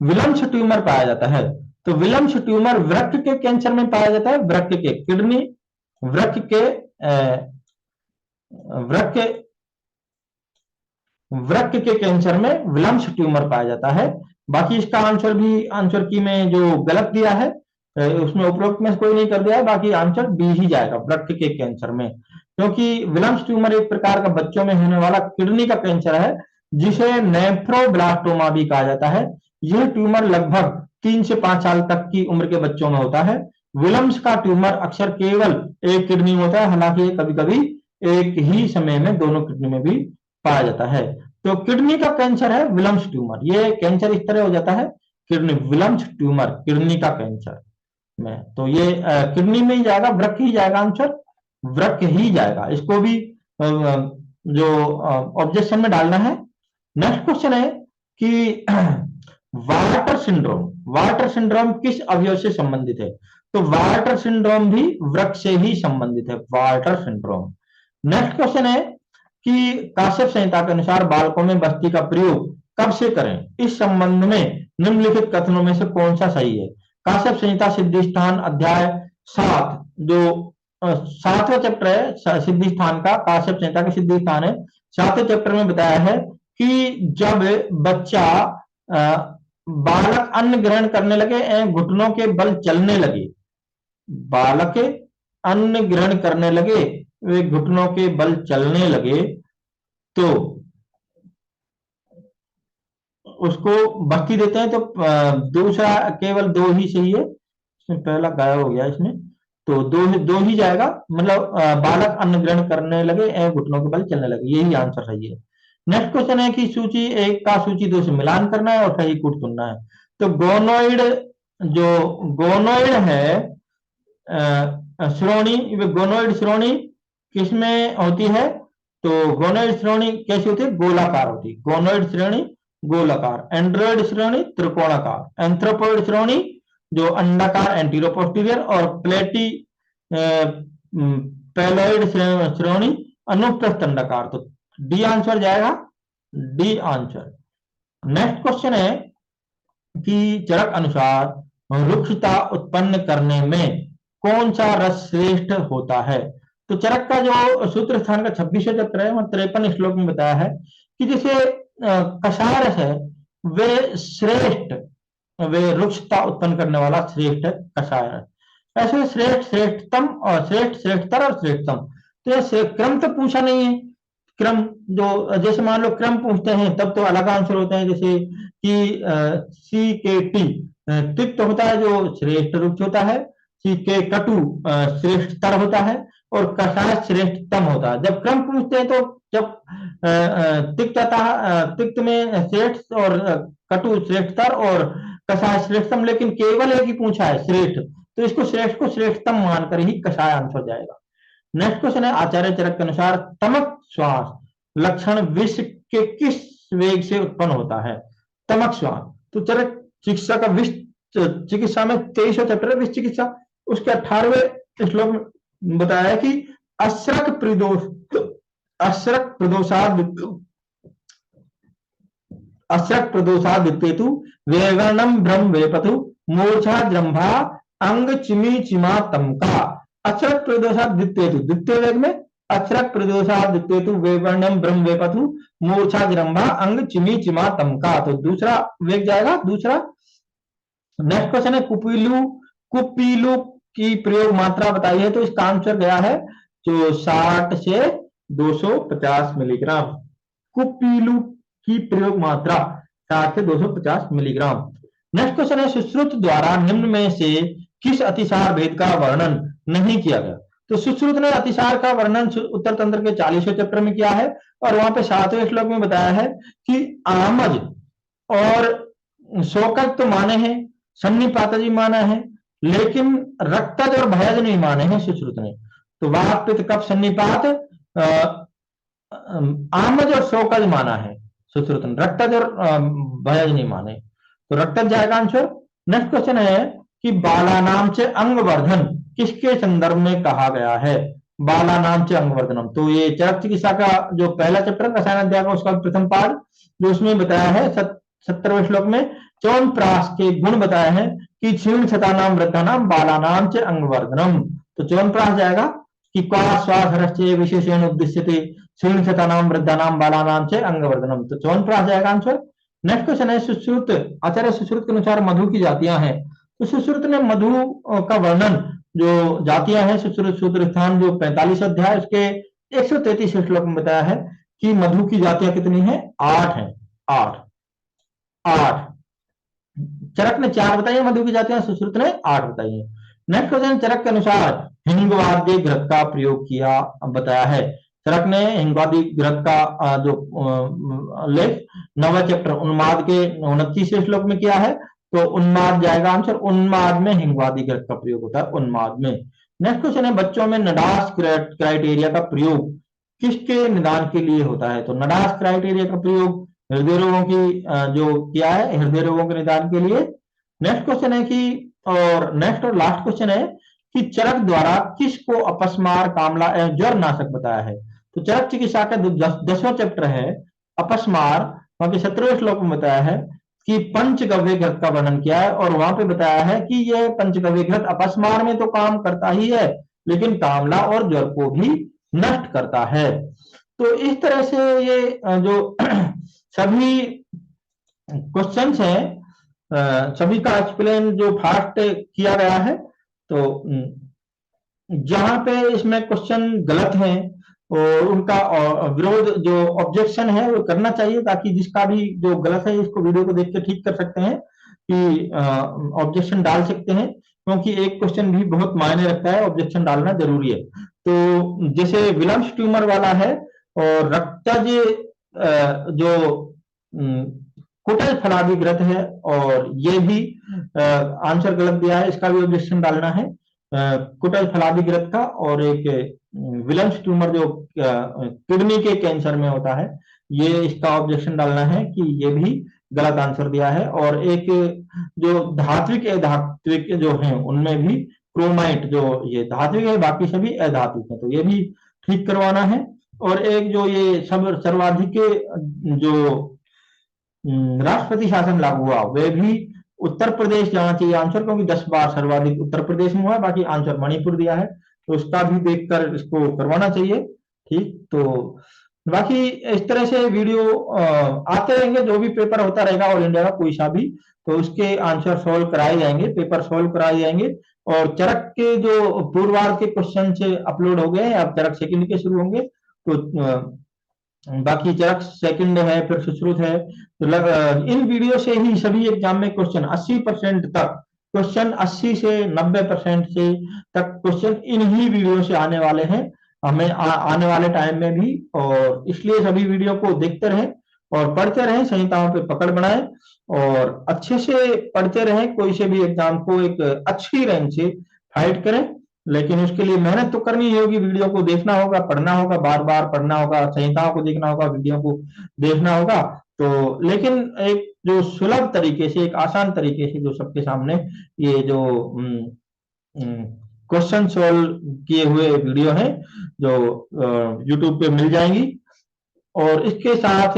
विलंश ट्यूमर पाया जाता है, तो विलंश ट्यूमर वृक्क के कैंसर में पाया जाता है, वृक्क के, किडनी वृक्क के, वृक्क के कैंसर में विलंश ट्यूमर पाया जाता है। बाकी इसका आंसर भी, आंसर की में जो गलत दिया है उसमें उपरोक्त में कोई नहीं कर दिया है, बाकी आंसर बी ही जाएगा, वृक्क के कैंसर में, क्योंकि विलंश ट्यूमर एक प्रकार का बच्चों में होने वाला किडनी का कैंसर है, जिसे नेफ्रोब्लास्टोमा भी कहा जाता है। यह ट्यूमर लगभग 3 से 5 साल तक की उम्र के बच्चों में होता है। विलम्स का ट्यूमर अक्सर केवल एक किडनी में होता है, हालांकि कभी कभी एक ही समय में दोनों किडनी में भी पाया जाता है। तो किडनी का कैंसर है विलम्स ट्यूमर। ये कैंसर इस तरह हो जाता है, किडनी विलम्स ट्यूमर किडनी का कैंसर में। तो ये किडनी में ही जाएगा, वृक्क ही जाएगा आंसर, वृक्क ही जाएगा। इसको भी जो ऑब्जेक्शन में डालना है। नेक्स्ट क्वेश्चन है कि वार्टर सिंड्रोम किस अवयव से संबंधित है? तो वार्टर सिंड्रोम भी वृक्क से ही संबंधित है, वार्टर सिंड्रोम। नेक्स्ट क्वेश्चन है कि काश्यप संहिता के अनुसार बालकों में बस्ती का प्रयोग कब से करें? इस संबंध में निम्नलिखित कथनों में से कौन सा सही है? काश्यप संहिता सिद्धि स्थान अध्याय 7, जो 7वां चैप्टर है सिद्धि स्थान का, काश्यप संहिता का सिद्धि स्थान है, 7वें चैप्टर में बताया है कि जब बच्चा बालक अन्न ग्रहण करने लगे एवं घुटनों के बल चलने लगे, बालक अन्न ग्रहण करने लगे, वे घुटनों के बल चलने लगे, तो उसको बस्ती देते हैं। तो दूसरा केवल 2 ही सही है, इसमें पहला गायब हो गया इसमें, तो दो ही जाएगा, मतलब बालक अन्न ग्रहण करने लगे एवं घुटनों के बल चलने लगे, यही आंसर सही है। नेक्स्ट क्वेश्चन है कि सूची 1 का सूची 2 से मिलान करना है और सही कूट चुनना है। तो गोनोइड, जो गोनोइड है श्रोणी, गोनोइड श्रोणी किसमें होती है? तो गोनोइड श्रोणी कैसी होती है? गोलाकार होती है। गोनोइड श्रेणी गोलाकार, एंड्रॉइड श्रेणी त्रिकोणाकार, एंथ्रोपॉइड श्रेणी जो अंडाकार एंटीरो पोस्टीरियर, और पैलोइड श्रेणी अनुप्रस्थ अंडाकार। तो डी आंसर जाएगा, डी आंसर। नेक्स्ट क्वेश्चन है कि चरक अनुसार रुक्षता उत्पन्न करने में कौन सा रस श्रेष्ठ होता है? तो चरक का जो सूत्र स्थान का 26वां चैप्टर है, वहां 53 श्लोक में बताया है कि जैसे कषाय रस है वे श्रेष्ठ, वे रुक्षता उत्पन्न करने वाला श्रेष्ठ कषाय रस। ऐसे श्रेष्ठ, श्रेष्ठतम और श्रेष्ठ, श्रेष्ठतर और श्रेष्ठतम। तो ये क्रम तो पूछा नहीं है, क्रम जो जैसे मान लो क्रम पूछते हैं तब तो अलग आंसर होते हैं, जैसे कि सी के टी तिक्त होता है जो श्रेष्ठ रुक्ष होता है, सी के कटु श्रेष्ठतर होता है, और कषाय श्रेष्ठतम होता है। जब क्रम पूछते हैं तो जब तिक्त आता है, तिक्त में श्रेष्ठ और कटु श्रेष्ठतर और कषाय श्रेष्ठतम, लेकिन केवल एक ही पूछा है श्रेष्ठ, तो इसको श्रेष्ठ को श्रेष्ठतम मानकर ही कषाय आंसर जाएगा। नेक्स्ट क्वेश्चन है आचार्य चरक के अनुसार तमक श्वास लक्षण विष के किस वेग से उत्पन्न होता है? तमक श्वास, तो चरक चिकित्सा का विष चिकित्सा में 23वां चैप्टर है विष चिकित्सा, उसके 18वें श्लोक में बताया है कि अश्रक प्रदोष, अश्रक प्रदोषाद वित्तेतु वेगनम ब्रह्म वेपतु मूर्छा जृंभा अंग चिमी चिमा तमका। अक्षरक प्रदोषाद वित्तेतु, द्वितीय वेग में अक्षरक प्रदोषाद वित्तेतु वेवर्णम ब्रह्म वेपतु मूर्छा जृंभा अंग चिमी चिमा तमका। तो दूसरा वेग जाएगा, दूसरा। नेक्स्ट क्वेश्चन है कुपीलू, कुपीलू की प्रयोग मात्रा बताई है, तो इसका आंसर गया है जो 60 से 250 मिलीग्राम। कुपीलू की प्रयोग मात्रा 60 से 250 मिलीग्राम। नेक्स्ट क्वेश्चन है सुश्रुत द्वारा निम्न में से किस अतिसार भेद का वर्णन नहीं किया गया? तो सुश्रुत ने अतिसार का वर्णन उत्तर तंत्र के 40वें चैप्टर में किया है, और वहां पे 7वें श्लोक में बताया है कि आमज और शोकज तो माने हैं, सन्निपात जी माना है, लेकिन रक्तज और भयज नहीं माने हैं सुश्रुत ने। तो वात पित्त कफ सन्निपात आमज और शोकज माना है सुश्रुत ने, रक्तज और भयज नहीं माने, तो रक्तज जाएगा आंसर। नेक्स्ट क्वेश्चन है कि बाला नाम से अंगवर्धन किसके संदर्भ में कहा गया है? बाला नाम से अंगवर्धनम, तो ये चरक चिकित्सा का जो पहला चैप्टर रसायन अध्याय का उसका प्रथम पाठ, जो उसमें बताया है 70वें श्लोक में च्यवनप्राश के गुण बताए हैं कि क्षीण शतानाम वृद्धानाम बालानाम च अंगवर्धनम। तो च्यवनप्राश जाएगा कि श्वास विशेषण उद्देश्यते क्षीण शतानाम वृद्धानाम बालानाम च अंगवर्धनम, तो च्यवनप्राश जाएगा आंसर। नेक्स्ट क्वेश्चन है सुश्रुत, आचार्य सुश्रुत के अनुसार मधु की जातियां हैं, तो सुश्रुत ने मधु का वर्णन जो जातियां हैं सुश्रुत सूत्र स्थान जो 45 अध्याय उसके 133 श्लोक में बताया है कि मधु की जातियां कितनी है? 8 है। 8 8। चरक ने 4 बताई है मधु की जातियां, सुश्रुत ने 8 बताई है। नेक्स्ट क्वेश्चन, चरक के अनुसार हिंगवादी घृत का प्रयोग किया बताया है। चरक ने हिंगवादी घृत का जो लेख 9वें चैप्टर उन्माद के 29वें श्लोक में किया है, तो उन्माद जाएगा आंसर। उन्माद में हिंगवादी घृत का प्रयोग होता है, उन्माद में। नेक्स्ट क्वेश्चन है, बच्चों में नडास क्राइटेरिया का प्रयोग किसके निदान के लिए होता है? तो नडास क्राइटेरिया का प्रयोग हृदय रोगों की जो किया है, हृदय रोगों के निदान के लिए। नेक्स्ट क्वेश्चन है कि, और नेक्स्ट और लास्ट क्वेश्चन है कि चरक द्वारा किसको अपस्मार, कामला एवं ज्वर नाशक बताया है? तो चरक चिकित्सा का 10वां चैप्टर है अपस्मार, वहां के 17वें श्लोक में बताया है कि पंचगव्य घृत का वर्णन किया है, और वहां पे बताया है कि यह पंचगव्य घृत अपस्मार में तो काम करता ही है, लेकिन कामला और ज्वर को भी नष्ट करता है। तो इस तरह से ये जो सभी क्वेश्चंस हैं, सभी का एक्सप्लेन जो फास्ट किया गया है। तो जहां पे इसमें क्वेश्चन गलत हैं और उनका विरोध जो ऑब्जेक्शन है वो करना चाहिए, ताकि जिसका भी जो गलत है इसको वीडियो को देख के ठीक कर सकते हैं, कि ऑब्जेक्शन डाल सकते हैं, क्योंकि एक क्वेश्चन भी बहुत मायने रखता है, ऑब्जेक्शन डालना जरूरी है। तो जैसे विलम्स ट्यूमर वाला है और रक्तज जो कुटल फलादि ग्रंथ है, और ये भी आंसर गलत दिया है, इसका भी ऑब्जेक्शन डालना है, कुटल फलादि ग्रंथ का। और एक विलम्स ट्यूमर जो किडनी के कैंसर में होता है, ये इसका ऑब्जेक्शन डालना है कि ये भी गलत आंसर दिया है। और एक जो धात्विक अधात्विक जो है उनमें भी क्रोमाइट जो ये धात्विक है, बाकी सभी अधात्विक है, तो ये भी ठीक करवाना है। और एक जो ये सब सर्वाधिक जो राष्ट्रपति शासन लागू हुआ, वे भी उत्तर प्रदेश जाना चाहिए आंसर, क्योंकि 10 बार सर्वाधिक उत्तर प्रदेश में हुआ, बाकी आंसर मणिपुर दिया है, तो उसका भी देखकर इसको करवाना चाहिए। ठीक, तो बाकी इस तरह से वीडियो आते रहेंगे, जो भी पेपर होता रहेगा ऑल इंडिया का कोई सा भी, तो उसके आंसर सोल्व कराए जाएंगे, पेपर सोल्व कराए जाएंगे। और चरक के जो पूर्वार्ध के क्वेश्चन से अपलोड हो गए, अब चरक सेकंड के शुरू होंगे, तो बाकी चरक सेकंड है, फिर सुश्रुत है। तो इन वीडियो से ही सभी एग्जाम में क्वेश्चन 80% तक, क्वेश्चन 80 से 90% से तक क्वेश्चन इन ही वीडियो से आने वाले हैं हमें आने वाले टाइम में भी। और इसलिए सभी वीडियो को देखते रहें और पढ़ते रहें, संहिताओं पे पकड़ बनाएं और अच्छे से पढ़ते रहें, कोई से भी एग्जाम को एक अच्छी रैंक से फाइट करें। लेकिन उसके लिए मेहनत तो करनी ही होगी, वीडियो को देखना होगा, पढ़ना होगा, बार बार पढ़ना होगा, संहिताओं को देखना होगा, वीडियो को देखना होगा। तो लेकिन एक जो सुलभ तरीके से, एक आसान तरीके से जो सबके सामने ये जो क्वेश्चन सॉल्व किए हुए वीडियो हैं, जो यूट्यूब पे मिल जाएंगी। और इसके साथ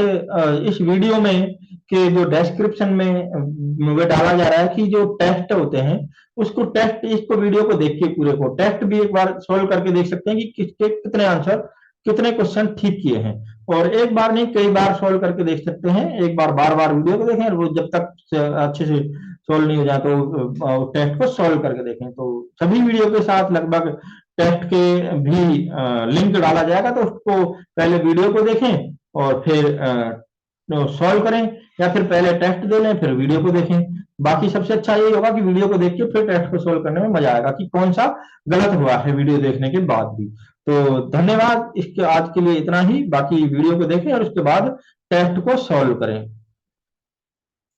इस वीडियो में के जो डिस्क्रिप्शन में वे डाला जा रहा है कि जो टेस्ट होते हैं उसको, टेस्ट, इसको वीडियो को देख के पूरे को टेस्ट भी एक बार सोल्व करके देख सकते हैं कि किसके कितने आंसर, कितने क्वेश्चन ठीक किए हैं। और एक बार नहीं कई बार सोल्व करके देख सकते हैं, एक बार बार बार वीडियो को देखें, वो जब तक अच्छे से सोल्व नहीं हो जाए तो टेस्ट को सोल्व करके देखें। तो सभी वीडियो के साथ लगभग टेस्ट के भी लिंक डाला जाएगा, तो उसको पहले वीडियो को देखें और फिर सॉल्व करें, या फिर पहले टेस्ट दे लें फिर वीडियो को देखें। बाकी सबसे अच्छा यही होगा कि वीडियो को देख के फिर टेस्ट को सोल्व करने में मजा आएगा कि कौन सा गलत हुआ है वीडियो देखने के बाद भी। तो धन्यवाद, इसके आज के लिए इतना ही। बाकी वीडियो को देखें और उसके बाद टेस्ट को सॉल्व करें।